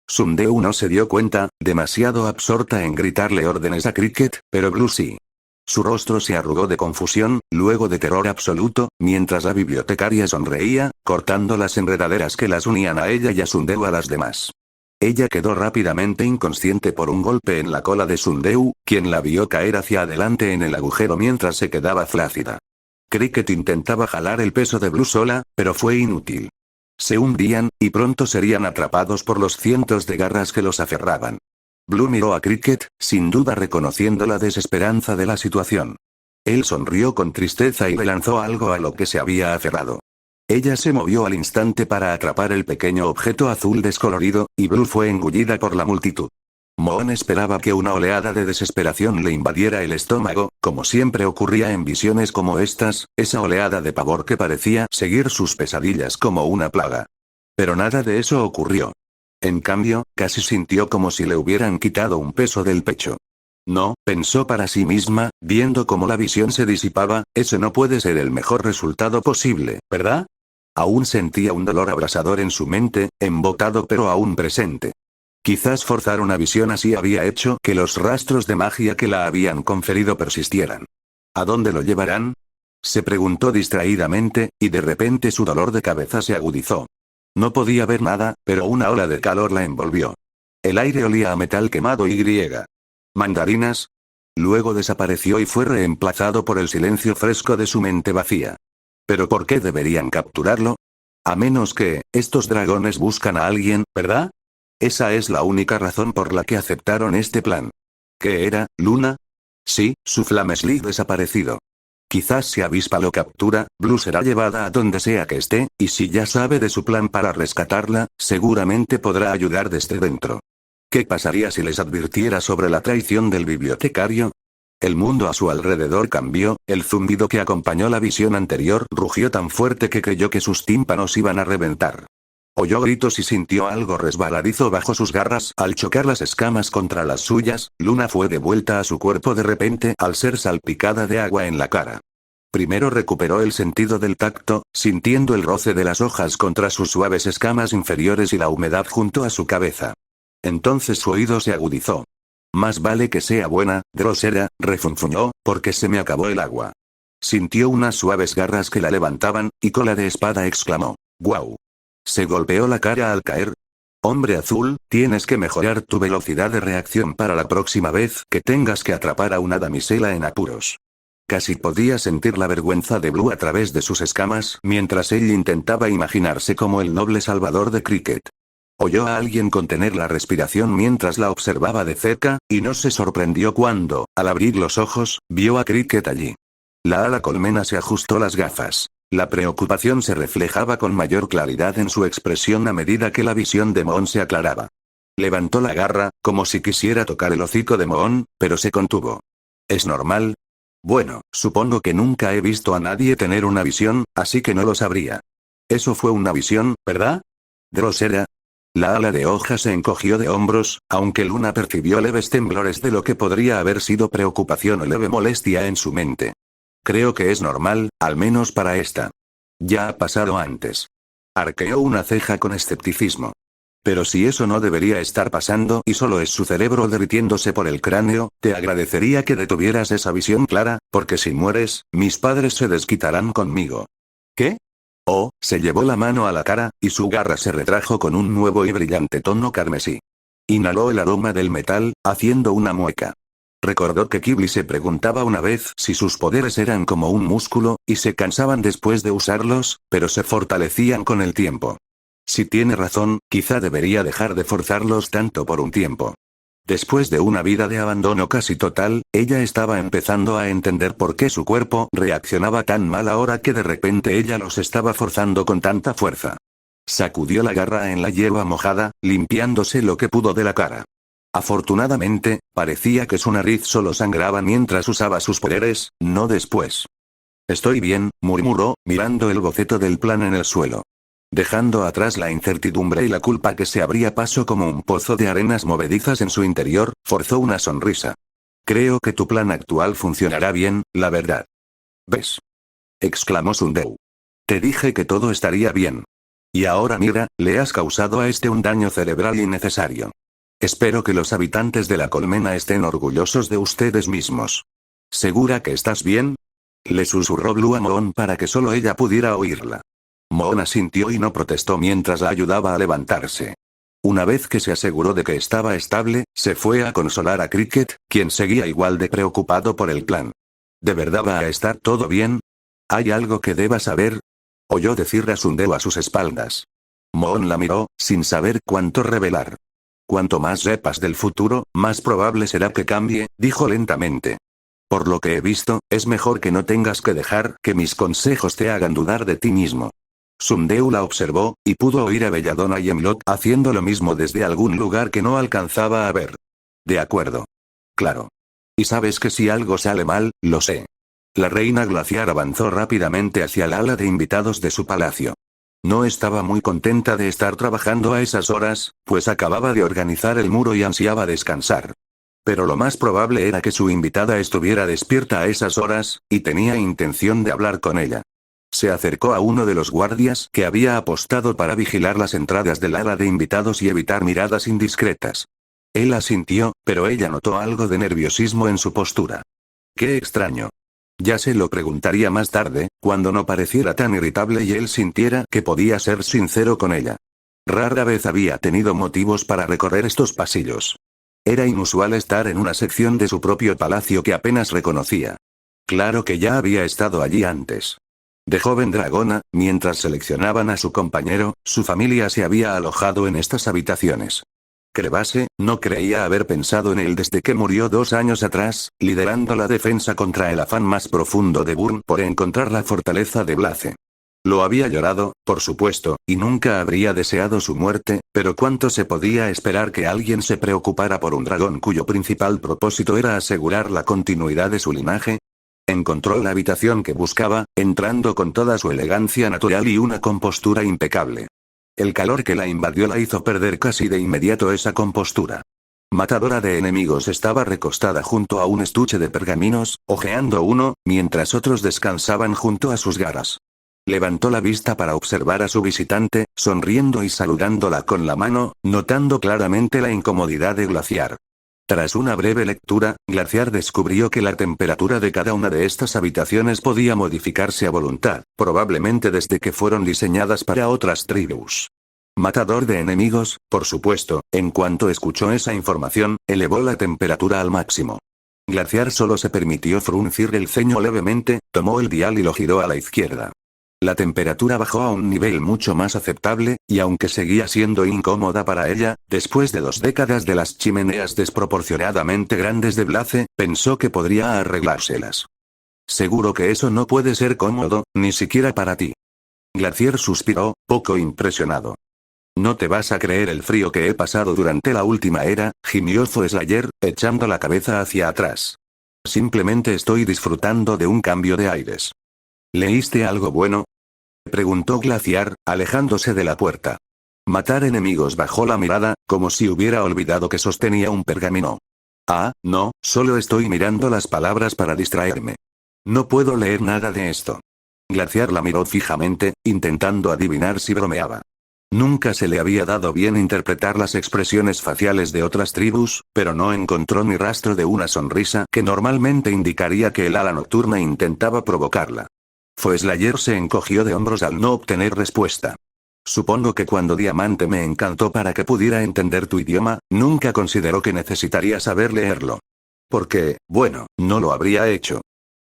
Sundeu no se dio cuenta, demasiado absorta en gritarle órdenes a Cricket, pero Blue sí. Su rostro se arrugó de confusión, luego de terror absoluto, mientras la bibliotecaria sonreía, cortando las enredaderas que las unían a ella y a Sundeu a las demás. Ella quedó rápidamente inconsciente por un golpe en la cola de Sundeu, quien la vio caer hacia adelante en el agujero mientras se quedaba flácida. Cricket intentaba jalar el peso de Blue sola, pero fue inútil. Se hundían, y pronto serían atrapados por los cientos de garras que los aferraban. Blue miró a Cricket, sin duda reconociendo la desesperanza de la situación. Él sonrió con tristeza y le lanzó algo a lo que se había aferrado. Ella se movió al instante para atrapar el pequeño objeto azul descolorido, y Blue fue engullida por la multitud. Moon esperaba que una oleada de desesperación le invadiera el estómago, como siempre ocurría en visiones como estas, esa oleada de pavor que parecía seguir sus pesadillas como una plaga. Pero nada de eso ocurrió. En cambio, casi sintió como si le hubieran quitado un peso del pecho. No, pensó para sí misma, viendo cómo la visión se disipaba, ese no puede ser el mejor resultado posible, ¿verdad? Aún sentía un dolor abrasador en su mente, embotado pero aún presente. Quizás forzar una visión así había hecho que los rastros de magia que la habían conferido persistieran. ¿A dónde lo llevarán? Se preguntó distraídamente, y de repente su dolor de cabeza se agudizó. No podía ver nada, pero una ola de calor la envolvió. El aire olía a metal quemado y griega. ¿Mandarinas? Luego desapareció y fue reemplazado por el silencio fresco de su mente vacía. ¿Pero por qué deberían capturarlo? A menos que, estos dragones buscan a alguien, ¿verdad? Esa es la única razón por la que aceptaron este plan. ¿Qué era, Luna? Sí, su Flameslight desaparecido. Quizás si Avispa lo captura, Blue será llevada a donde sea que esté, y si ya sabe de su plan para rescatarla, seguramente podrá ayudar desde dentro. ¿Qué pasaría si les advirtiera sobre la traición del bibliotecario? El mundo a su alrededor cambió, el zumbido que acompañó la visión anterior rugió tan fuerte que creyó que sus tímpanos iban a reventar. Oyó gritos y sintió algo resbaladizo bajo sus garras al chocar las escamas contra las suyas. Luna fue devuelta a su cuerpo de repente al ser salpicada de agua en la cara. Primero recuperó el sentido del tacto, sintiendo el roce de las hojas contra sus suaves escamas inferiores y la humedad junto a su cabeza. Entonces su oído se agudizó. Más vale que sea buena, Drosera, refunfuñó, porque se me acabó el agua. Sintió unas suaves garras que la levantaban, y cola de espada exclamó. ¡Guau! Se golpeó la cara al caer. Hombre azul, tienes que mejorar tu velocidad de reacción para la próxima vez que tengas que atrapar a una damisela en apuros. Casi podía sentir la vergüenza de Blue a través de sus escamas mientras él intentaba imaginarse como el noble salvador de Cricket. Oyó a alguien contener la respiración mientras la observaba de cerca, y no se sorprendió cuando, al abrir los ojos, vio a Cricket allí. La ala colmena se ajustó las gafas. La preocupación se reflejaba con mayor claridad en su expresión a medida que la visión de Moon se aclaraba. Levantó la garra, como si quisiera tocar el hocico de Moon, pero se contuvo. ¿Es normal? Bueno, supongo que nunca he visto a nadie tener una visión, así que no lo sabría. Eso fue una visión, ¿verdad? Drosera. La ala de hoja se encogió de hombros, aunque Luna percibió leves temblores de lo que podría haber sido preocupación o leve molestia en su mente. Creo que es normal, al menos para esta. Ya ha pasado antes. Arqueó una ceja con escepticismo. Pero si eso no debería estar pasando y solo es su cerebro derritiéndose por el cráneo, te agradecería que detuvieras esa visión clara, porque si mueres, mis padres se desquitarán conmigo. ¿Qué? Oh, se llevó la mano a la cara, y su garra se retrajo con un nuevo y brillante tono carmesí. Inhaló el aroma del metal, haciendo una mueca. Recordó que Ghibli se preguntaba una vez si sus poderes eran como un músculo, y se cansaban después de usarlos, pero se fortalecían con el tiempo. Si tiene razón, quizá debería dejar de forzarlos tanto por un tiempo. Después de una vida de abandono casi total, ella estaba empezando a entender por qué su cuerpo reaccionaba tan mal ahora que de repente ella los estaba forzando con tanta fuerza. Sacudió la garra en la hierba mojada, limpiándose lo que pudo de la cara. Afortunadamente, parecía que su nariz solo sangraba mientras usaba sus poderes, no después. Estoy bien, murmuró, mirando el boceto del plan en el suelo. Dejando atrás la incertidumbre y la culpa que se abría paso como un pozo de arenas movedizas en su interior, forzó una sonrisa. Creo que tu plan actual funcionará bien, la verdad. ¿Ves? Exclamó Sundeu. Te dije que todo estaría bien. Y ahora mira, le has causado a este un daño cerebral innecesario. Espero que los habitantes de la colmena estén orgullosos de ustedes mismos. ¿Segura que estás bien? Le susurró Blue a Moon para que solo ella pudiera oírla. Moon asintió y no protestó mientras la ayudaba a levantarse. Una vez que se aseguró de que estaba estable, se fue a consolar a Cricket, quien seguía igual de preocupado por el plan. ¿De verdad va a estar todo bien? ¿Hay algo que deba saber? Oyó decir a Sundeu a sus espaldas. Moon la miró, sin saber cuánto revelar. Cuanto más sepas del futuro, más probable será que cambie, dijo lentamente. Por lo que he visto, es mejor que no tengas que dejar que mis consejos te hagan dudar de ti mismo. Sundeu la observó, y pudo oír a Belladonna y Emlot haciendo lo mismo desde algún lugar que no alcanzaba a ver. De acuerdo. Claro. Y sabes que si algo sale mal, lo sé. La reina glaciar avanzó rápidamente hacia el ala de invitados de su palacio. No estaba muy contenta de estar trabajando a esas horas, pues acababa de organizar el muro y ansiaba descansar. Pero lo más probable era que su invitada estuviera despierta a esas horas, y tenía intención de hablar con ella. Se acercó a uno de los guardias que había apostado para vigilar las entradas del ala de invitados y evitar miradas indiscretas. Él asintió, pero ella notó algo de nerviosismo en su postura. Qué extraño. Ya se lo preguntaría más tarde, cuando no pareciera tan irritable y él sintiera que podía ser sincero con ella. Rara vez había tenido motivos para recorrer estos pasillos. Era inusual estar en una sección de su propio palacio que apenas reconocía. Claro que ya había estado allí antes. De joven dragona, mientras seleccionaban a su compañero, su familia se había alojado en estas habitaciones. Crevase, no creía haber pensado en él desde que murió 2 años atrás, liderando la defensa contra el afán más profundo de Burn por encontrar la fortaleza de Blaze. Lo había llorado, por supuesto, y nunca habría deseado su muerte, pero ¿cuánto se podía esperar que alguien se preocupara por un dragón cuyo principal propósito era asegurar la continuidad de su linaje? Encontró la habitación que buscaba, entrando con toda su elegancia natural y una compostura impecable. El calor que la invadió la hizo perder casi de inmediato esa compostura. Matadora de enemigos estaba recostada junto a un estuche de pergaminos, hojeando uno, mientras otros descansaban junto a sus garras. Levantó la vista para observar a su visitante, sonriendo y saludándola con la mano, notando claramente la incomodidad de Glaciar. Tras una breve lectura, Glaciar descubrió que la temperatura de cada una de estas habitaciones podía modificarse a voluntad, probablemente desde que fueron diseñadas para otras tribus. Matador de enemigos, por supuesto, en cuanto escuchó esa información, elevó la temperatura al máximo. Glaciar solo se permitió fruncir el ceño levemente, tomó el dial y lo giró a la izquierda. La temperatura bajó a un nivel mucho más aceptable, y aunque seguía siendo incómoda para ella, después de 2 décadas de las chimeneas desproporcionadamente grandes de Blaze, pensó que podría arreglárselas. Seguro que eso no puede ser cómodo, ni siquiera para ti. Glacier suspiró, poco impresionado. No te vas a creer el frío que he pasado durante la última era, gimió Slayer, echando la cabeza hacia atrás. Simplemente estoy disfrutando de un cambio de aires. ¿Leíste algo bueno? Preguntó Glaciar, alejándose de la puerta. Matar enemigos bajó la mirada, como si hubiera olvidado que sostenía un pergamino. Ah, no, solo estoy mirando las palabras para distraerme. No puedo leer nada de esto. Glaciar la miró fijamente, intentando adivinar si bromeaba. Nunca se le había dado bien interpretar las expresiones faciales de otras tribus, pero no encontró ni rastro de una sonrisa que normalmente indicaría que el ala nocturna intentaba provocarla. Slayer se encogió de hombros al no obtener respuesta. Supongo que cuando Diamante me encantó para que pudiera entender tu idioma, nunca consideró que necesitaría saber leerlo. Porque, bueno, no lo habría hecho.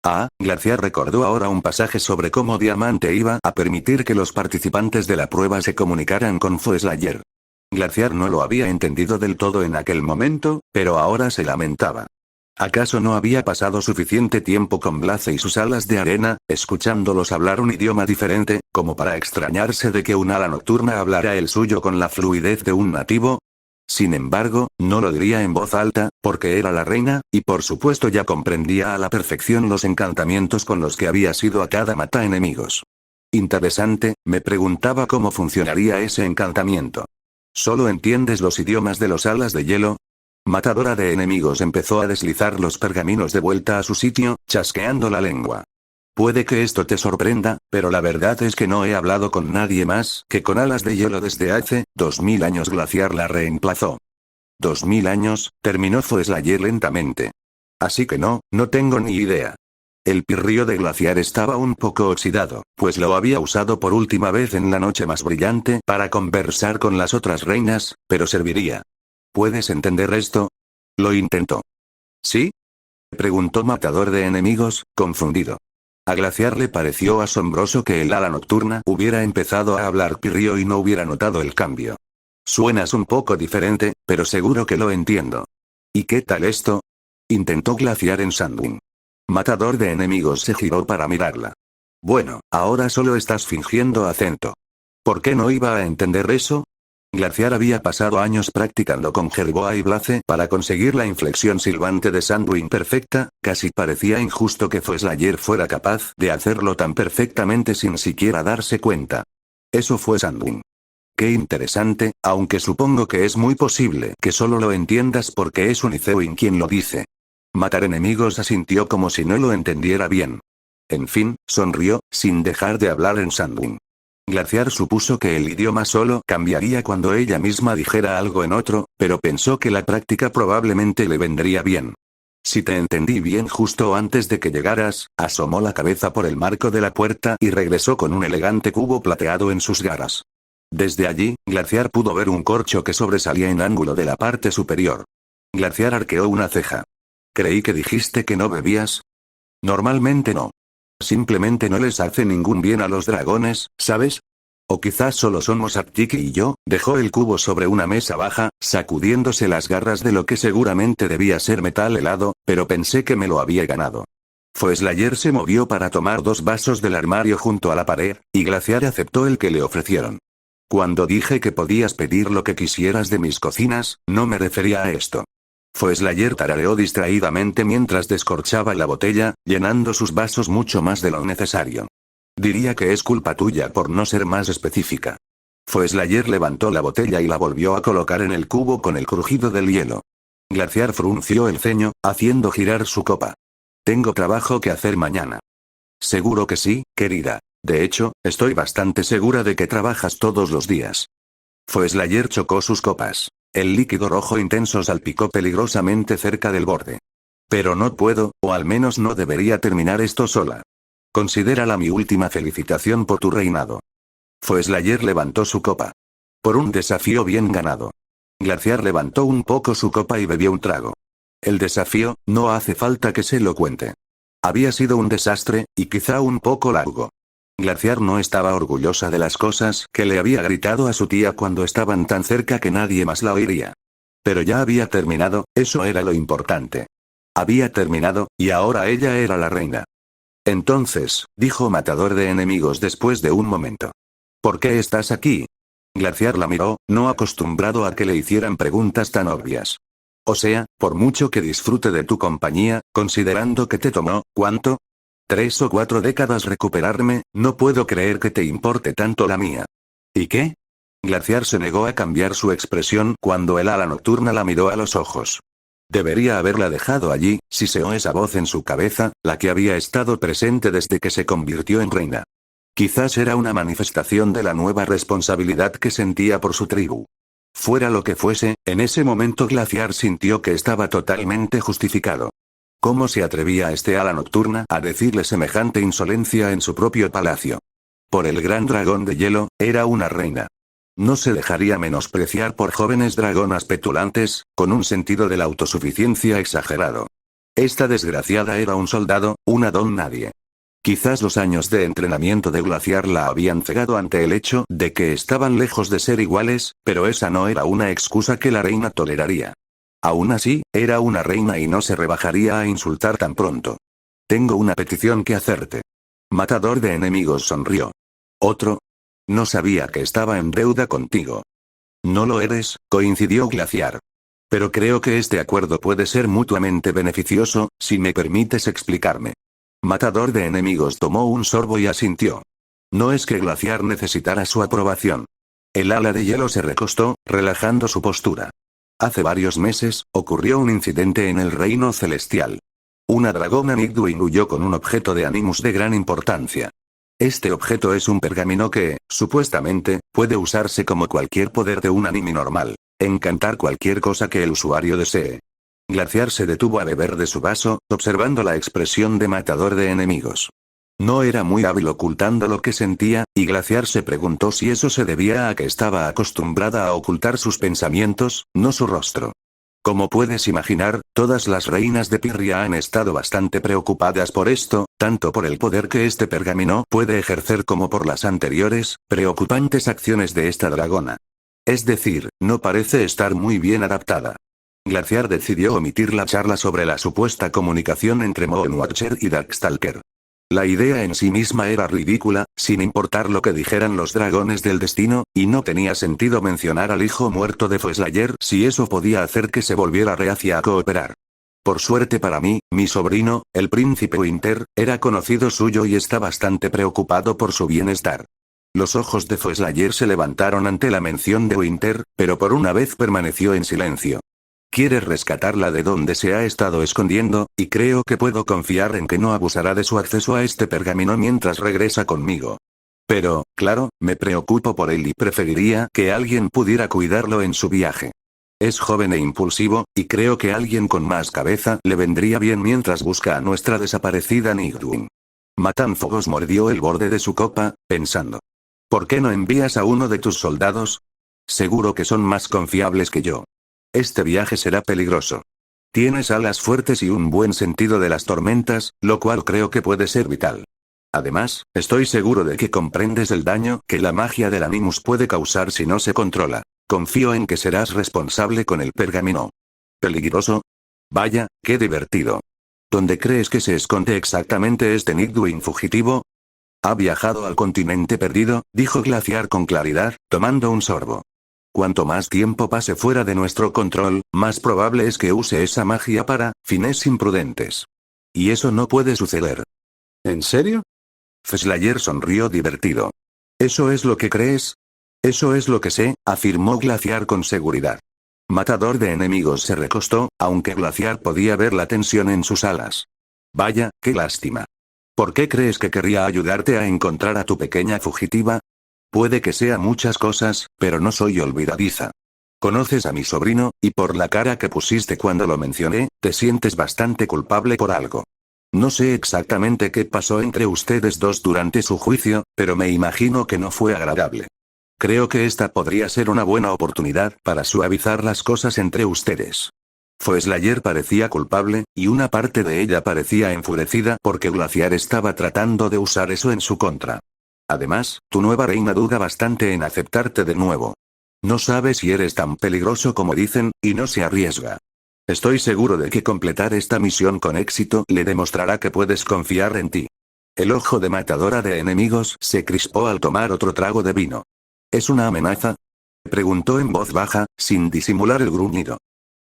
Ah, Glaciar recordó ahora un pasaje sobre cómo Diamante iba a permitir que los participantes de la prueba se comunicaran con Slayer. Glaciar no lo había entendido del todo en aquel momento, pero ahora se lamentaba. ¿Acaso no había pasado suficiente tiempo con Blaze y sus alas de arena, escuchándolos hablar un idioma diferente, como para extrañarse de que un ala nocturna hablara el suyo con la fluidez de un nativo? Sin embargo, no lo diría en voz alta, porque era la reina, y por supuesto ya comprendía a la perfección los encantamientos con los que había sido atacada mata enemigos. Interesante, me preguntaba cómo funcionaría ese encantamiento. ¿Solo entiendes los idiomas de los alas de hielo? Matadora de enemigos empezó a deslizar los pergaminos de vuelta a su sitio, chasqueando la lengua. Puede que esto te sorprenda, pero la verdad es que no he hablado con nadie más que con alas de hielo desde hace 2000 años. Glaciar la reemplazó. 2000 años, terminó Slayer lentamente. Así que no tengo ni idea. El pirrío de Glaciar estaba un poco oxidado, pues lo había usado por última vez en la noche más brillante para conversar con las otras reinas, pero serviría. ¿Puedes entender esto? Lo intentó. ¿Sí? Preguntó Matador de enemigos, confundido. A Glaciar le pareció asombroso que el ala nocturna hubiera empezado a hablar Pirrío y no hubiera notado el cambio. Suenas un poco diferente, pero seguro que lo entiendo. ¿Y qué tal esto? Intentó Glaciar en Sandwing. Matador de enemigos se giró para mirarla. Bueno, ahora solo estás fingiendo acento. ¿Por qué no iba a entender eso? Glaciar había pasado años practicando con Jerboa y Blaze para conseguir la inflexión silbante de Sandwing perfecta, casi parecía injusto que Slayer fuera capaz de hacerlo tan perfectamente sin siquiera darse cuenta. Eso fue Sandwing. Qué interesante, aunque supongo que es muy posible que solo lo entiendas porque es Unicewin quien lo dice. Matar enemigos asintió como si no lo entendiera bien. En fin, sonrió, sin dejar de hablar en Sandwing. Glaciar supuso que el idioma solo cambiaría cuando ella misma dijera algo en otro, pero pensó que la práctica probablemente le vendría bien. Si te entendí bien justo antes de que llegaras, asomó la cabeza por el marco de la puerta y regresó con un elegante cubo plateado en sus garras. Desde allí, Glaciar pudo ver un corcho que sobresalía en ángulo de la parte superior. Glaciar arqueó una ceja. Creí que dijiste que no bebías. Normalmente no. Simplemente no les hace ningún bien a los dragones, ¿sabes? O quizás solo somos Artiki y yo. Dejó el cubo sobre una mesa baja, sacudiéndose las garras de lo que seguramente debía ser metal helado, pero pensé que me lo había ganado. Slayer se movió para tomar 2 vasos del armario junto a la pared, y Glaciar aceptó el que le ofrecieron. Cuando dije que podías pedir lo que quisieras de mis cocinas, no me refería a esto. Slayer tarareó distraídamente mientras descorchaba la botella, llenando sus vasos mucho más de lo necesario. Diría que es culpa tuya por no ser más específica. Slayer levantó la botella y la volvió a colocar en el cubo con el crujido del hielo. Glaciar frunció el ceño, haciendo girar su copa. Tengo trabajo que hacer mañana. Seguro que sí, querida. De hecho, estoy bastante segura de que trabajas todos los días. Slayer chocó sus copas. El líquido rojo intenso salpicó peligrosamente cerca del borde. Pero no puedo, o al menos no debería terminar esto sola. Considérala mi última felicitación por tu reinado. Slayer levantó su copa. Por un desafío bien ganado. Glaciar levantó un poco su copa y bebió un trago. El desafío, no hace falta que se lo cuente. Había sido un desastre, y quizá un poco largo. Glaciar no estaba orgullosa de las cosas que le había gritado a su tía cuando estaban tan cerca que nadie más la oiría. Pero ya había terminado, eso era lo importante. Había terminado, y ahora ella era la reina. Entonces, dijo Matador de enemigos después de un momento. ¿Por qué estás aquí? Glaciar la miró, no acostumbrado a que le hicieran preguntas tan obvias. O sea, por mucho que disfrute de tu compañía, considerando que te tomó, ¿cuánto? 3 o 4 décadas recuperarme, no puedo creer que te importe tanto la mía. ¿Y qué? Glaciar se negó a cambiar su expresión cuando el ala nocturna la miró a los ojos. Debería haberla dejado allí, siseó esa voz en su cabeza, la que había estado presente desde que se convirtió en reina. Quizás era una manifestación de la nueva responsabilidad que sentía por su tribu. Fuera lo que fuese, en ese momento Glaciar sintió que estaba totalmente justificado. ¿Cómo se atrevía este ala nocturna a decirle semejante insolencia en su propio palacio? Por el gran dragón de hielo, era una reina. No se dejaría menospreciar por jóvenes dragonas petulantes, con un sentido de la autosuficiencia exagerado. Esta desgraciada era un soldado, una don nadie. Quizás los años de entrenamiento de Glaciar la habían cegado ante el hecho de que estaban lejos de ser iguales, pero esa no era una excusa que la reina toleraría. Aún así, era una reina y no se rebajaría a insultar tan pronto. Tengo una petición que hacerte. Matador de enemigos sonrió. ¿Otro? No sabía que estaba en deuda contigo. No lo eres, coincidió Glaciar. Pero creo que este acuerdo puede ser mutuamente beneficioso, si me permites explicarme. Matador de enemigos tomó un sorbo y asintió. No es que Glaciar necesitara su aprobación. El ala de hielo se recostó, relajando su postura. Hace varios meses, ocurrió un incidente en el reino celestial. Una dragona Nightwing huyó con un objeto de Animus de gran importancia. Este objeto es un pergamino que, supuestamente, puede usarse como cualquier poder de un anime normal. Encantar cualquier cosa que el usuario desee. Glaciar se detuvo a beber de su vaso, observando la expresión de Matador de enemigos. No era muy hábil ocultando lo que sentía, y Glaciar se preguntó si eso se debía a que estaba acostumbrada a ocultar sus pensamientos, no su rostro. Como puedes imaginar, todas las reinas de Pirria han estado bastante preocupadas por esto, tanto por el poder que este pergamino puede ejercer como por las anteriores, preocupantes acciones de esta dragona. Es decir, no parece estar muy bien adaptada. Glaciar decidió omitir la charla sobre la supuesta comunicación entre Moonwatcher y Darkstalker. La idea en sí misma era ridícula, sin importar lo que dijeran los dragones del destino, y no tenía sentido mencionar al hijo muerto de Foeslayer si eso podía hacer que se volviera reacia a cooperar. Por suerte para mí, mi sobrino, el príncipe Winter, era conocido suyo y está bastante preocupado por su bienestar. Los ojos de Foeslayer se levantaron ante la mención de Winter, pero por una vez permaneció en silencio. Quiere rescatarla de donde se ha estado escondiendo, y creo que puedo confiar en que no abusará de su acceso a este pergamino mientras regresa conmigo. Pero, claro, me preocupo por él y preferiría que alguien pudiera cuidarlo en su viaje. Es joven e impulsivo, y creo que alguien con más cabeza le vendría bien mientras busca a nuestra desaparecida Nightwing. Matanzogos mordió el borde de su copa, pensando. ¿Por qué no envías a uno de tus soldados? Seguro que son más confiables que yo. Este viaje será peligroso. Tienes alas fuertes y un buen sentido de las tormentas, lo cual creo que puede ser vital. Además, estoy seguro de que comprendes el daño que la magia del Animus puede causar si no se controla. Confío en que serás responsable con el pergamino. ¿Peligroso? Vaya, qué divertido. ¿Dónde crees que se esconde exactamente este Nightwing fugitivo? Ha viajado al continente perdido, dijo Glaciar con claridad, tomando un sorbo. Cuanto más tiempo pase fuera de nuestro control, más probable es que use esa magia para fines imprudentes. Y eso no puede suceder. ¿En serio? Foeslayer sonrió divertido. ¿Eso es lo que crees? Eso es lo que sé, afirmó Glaciar con seguridad. Matador de enemigos se recostó, aunque Glaciar podía ver la tensión en sus alas. Vaya, qué lástima. ¿Por qué crees que querría ayudarte a encontrar a tu pequeña fugitiva? Puede que sea muchas cosas, pero no soy olvidadiza. Conoces a mi sobrino, y por la cara que pusiste cuando lo mencioné, te sientes bastante culpable por algo. No sé exactamente qué pasó entre ustedes dos durante su juicio, pero me imagino que no fue agradable. Creo que esta podría ser una buena oportunidad para suavizar las cosas entre ustedes. Foeslayer parecía culpable, y una parte de ella parecía enfurecida porque Glaciar estaba tratando de usar eso en su contra. Además, tu nueva reina duda bastante en aceptarte de nuevo. No sabe si eres tan peligroso como dicen, y no se arriesga. Estoy seguro de que completar esta misión con éxito le demostrará que puedes confiar en ti. El ojo de matadora de enemigos se crispó al tomar otro trago de vino. ¿Es una amenaza? Preguntó en voz baja, sin disimular el gruñido.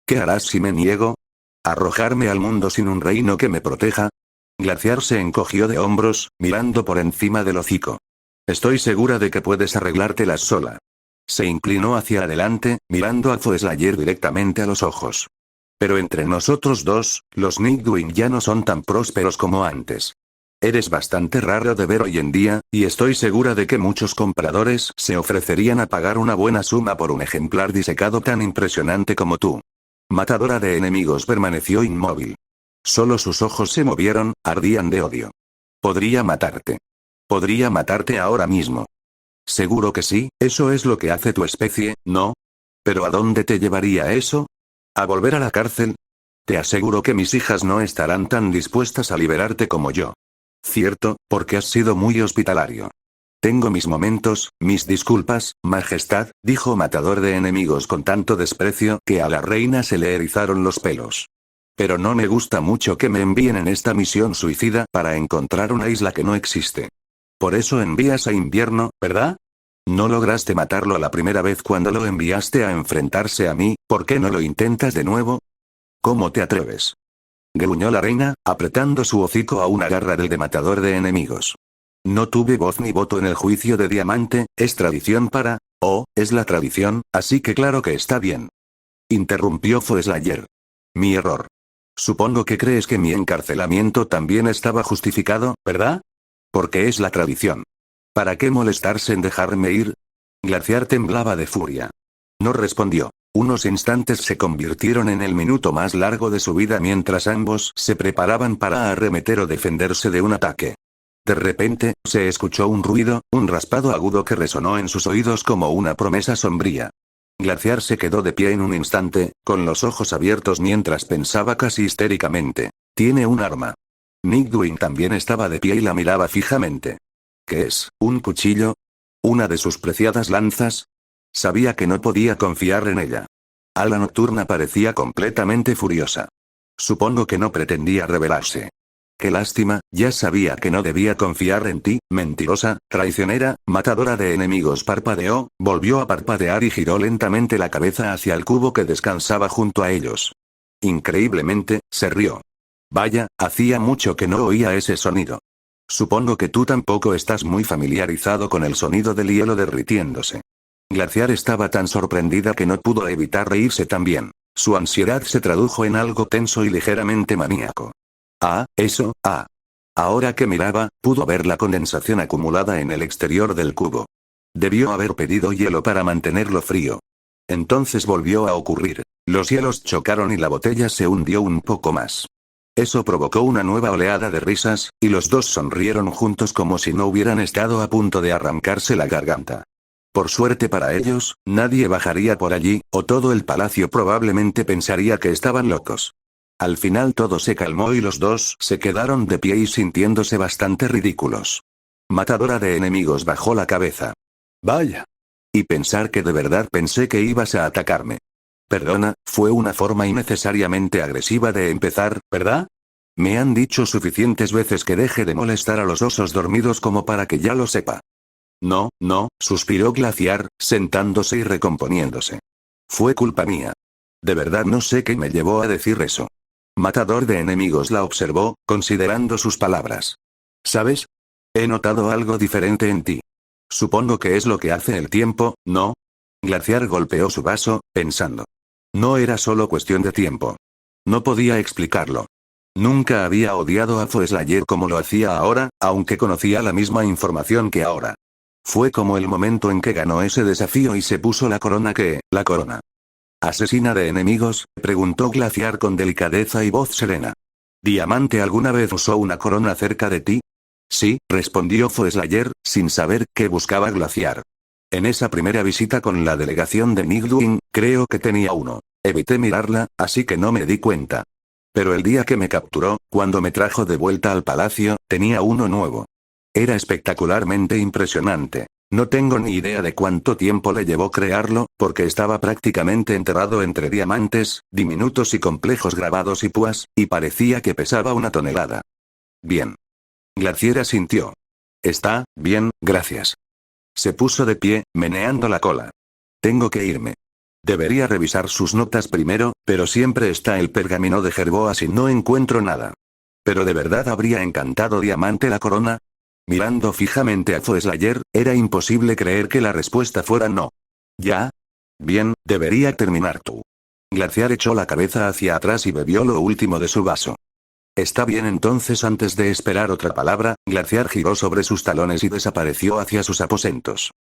¿Qué harás si me niego? ¿Arrojarme al mundo sin un reino que me proteja? Glaciar se encogió de hombros, mirando por encima del hocico. Estoy segura de que puedes arreglártelas sola. Se inclinó hacia adelante, mirando a Foeslayer directamente a los ojos. Pero entre nosotros dos, los Nightwing ya no son tan prósperos como antes. Eres bastante raro de ver hoy en día, y estoy segura de que muchos compradores se ofrecerían a pagar una buena suma por un ejemplar disecado tan impresionante como tú. Matadora de enemigos permaneció inmóvil. Solo sus ojos se movieron, ardían de odio. Podría matarte. Podría matarte ahora mismo. Seguro que sí, eso es lo que hace tu especie, ¿no? ¿Pero a dónde te llevaría eso? ¿A volver a la cárcel? Te aseguro que mis hijas no estarán tan dispuestas a liberarte como yo. Cierto, porque has sido muy hospitalario. Tengo mis momentos, mis disculpas, Majestad, dijo Matador de enemigos con tanto desprecio que a la reina se le erizaron los pelos. Pero no me gusta mucho que me envíen en esta misión suicida para encontrar una isla que no existe. Por eso envías a Invierno, ¿verdad? No lograste matarlo a la primera vez cuando lo enviaste a enfrentarse a mí, ¿por qué no lo intentas de nuevo? ¿Cómo te atreves? Gruñó la reina, apretando su hocico a una garra del de Matador de enemigos. No tuve voz ni voto en el juicio de Diamante, es tradición para... es la tradición, así que claro que está bien. Interrumpió Foeslayer. Mi error. Supongo que crees que mi encarcelamiento también estaba justificado, ¿verdad? Porque es la tradición. ¿Para qué molestarse en dejarme ir? Glaciar temblaba de furia. No respondió. Unos instantes se convirtieron en el minuto más largo de su vida mientras ambos se preparaban para arremeter o defenderse de un ataque. De repente, se escuchó un ruido, un raspado agudo que resonó en sus oídos como una promesa sombría. Glaciar se quedó de pie en un instante, con los ojos abiertos mientras pensaba casi histéricamente. Tiene un arma. Nightwing también estaba de pie y la miraba fijamente. ¿Qué es? ¿Un cuchillo? ¿Una de sus preciadas lanzas? Sabía que no podía confiar en ella. Ala Nocturna parecía completamente furiosa. Supongo que no pretendía rebelarse. Qué lástima, ya sabía que no debía confiar en ti, mentirosa, traicionera, matadora de enemigos. Parpadeó, volvió a parpadear y giró lentamente la cabeza hacia el cubo que descansaba junto a ellos. Increíblemente, se rió. Vaya, hacía mucho que no oía ese sonido. Supongo que tú tampoco estás muy familiarizado con el sonido del hielo derritiéndose. Glaciar estaba tan sorprendida que no pudo evitar reírse también. Su ansiedad se tradujo en algo tenso y ligeramente maníaco. Ah, eso, ah. Ahora que miraba, pudo ver la condensación acumulada en el exterior del cubo. Debió haber pedido hielo para mantenerlo frío. Entonces volvió a ocurrir. Los hielos chocaron y la botella se hundió un poco más. Eso provocó una nueva oleada de risas, y los dos sonrieron juntos como si no hubieran estado a punto de arrancarse la garganta. Por suerte para ellos, nadie bajaría por allí, o todo el palacio probablemente pensaría que estaban locos. Al final todo se calmó y los dos se quedaron de pie y sintiéndose bastante ridículos. Matadora de enemigos bajó la cabeza. Vaya. Y pensar que de verdad pensé que ibas a atacarme. Perdona, fue una forma innecesariamente agresiva de empezar, ¿verdad? Me han dicho suficientes veces que deje de molestar a los osos dormidos como para que ya lo sepa. No, no, suspiró Glaciar, sentándose y recomponiéndose. Fue culpa mía. De verdad no sé qué me llevó a decir eso. Matador de enemigos la observó, considerando sus palabras. ¿Sabes? He notado algo diferente en ti. Supongo que es lo que hace el tiempo, ¿no? Glaciar golpeó su vaso, pensando. No era solo cuestión de tiempo. No podía explicarlo. Nunca había odiado a Foeslayer como lo hacía ahora, aunque conocía la misma información que ahora. Fue como el momento en que ganó ese desafío y se puso la corona la corona. ¿Asesina de enemigos?, preguntó Glaciar con delicadeza y voz serena. ¿Diamante alguna vez usó una corona cerca de ti? Sí, respondió Foeslayer, sin saber qué buscaba Glaciar. En esa primera visita con la delegación de Nightwing, creo que tenía uno. Evité mirarla, así que no me di cuenta. Pero el día que me capturó, cuando me trajo de vuelta al palacio, tenía uno nuevo. Era espectacularmente impresionante. No tengo ni idea de cuánto tiempo le llevó crearlo, porque estaba prácticamente enterrado entre diamantes, diminutos y complejos grabados y púas, y parecía que pesaba 1 tonelada. Bien. Glaciar asintió. Está bien, gracias. Se puso de pie, meneando la cola. Tengo que irme. Debería revisar sus notas primero, pero siempre está el pergamino de Jerboas y no encuentro nada. ¿Pero de verdad habría encantado Diamante la corona? Mirando fijamente a Foeslayer, era imposible creer que la respuesta fuera no. ¿Ya? Bien, debería terminar tú. Glaciar echó la cabeza hacia atrás y bebió lo último de su vaso. Está bien. Entonces, antes de esperar otra palabra, Glaciar giró sobre sus talones y desapareció hacia sus aposentos.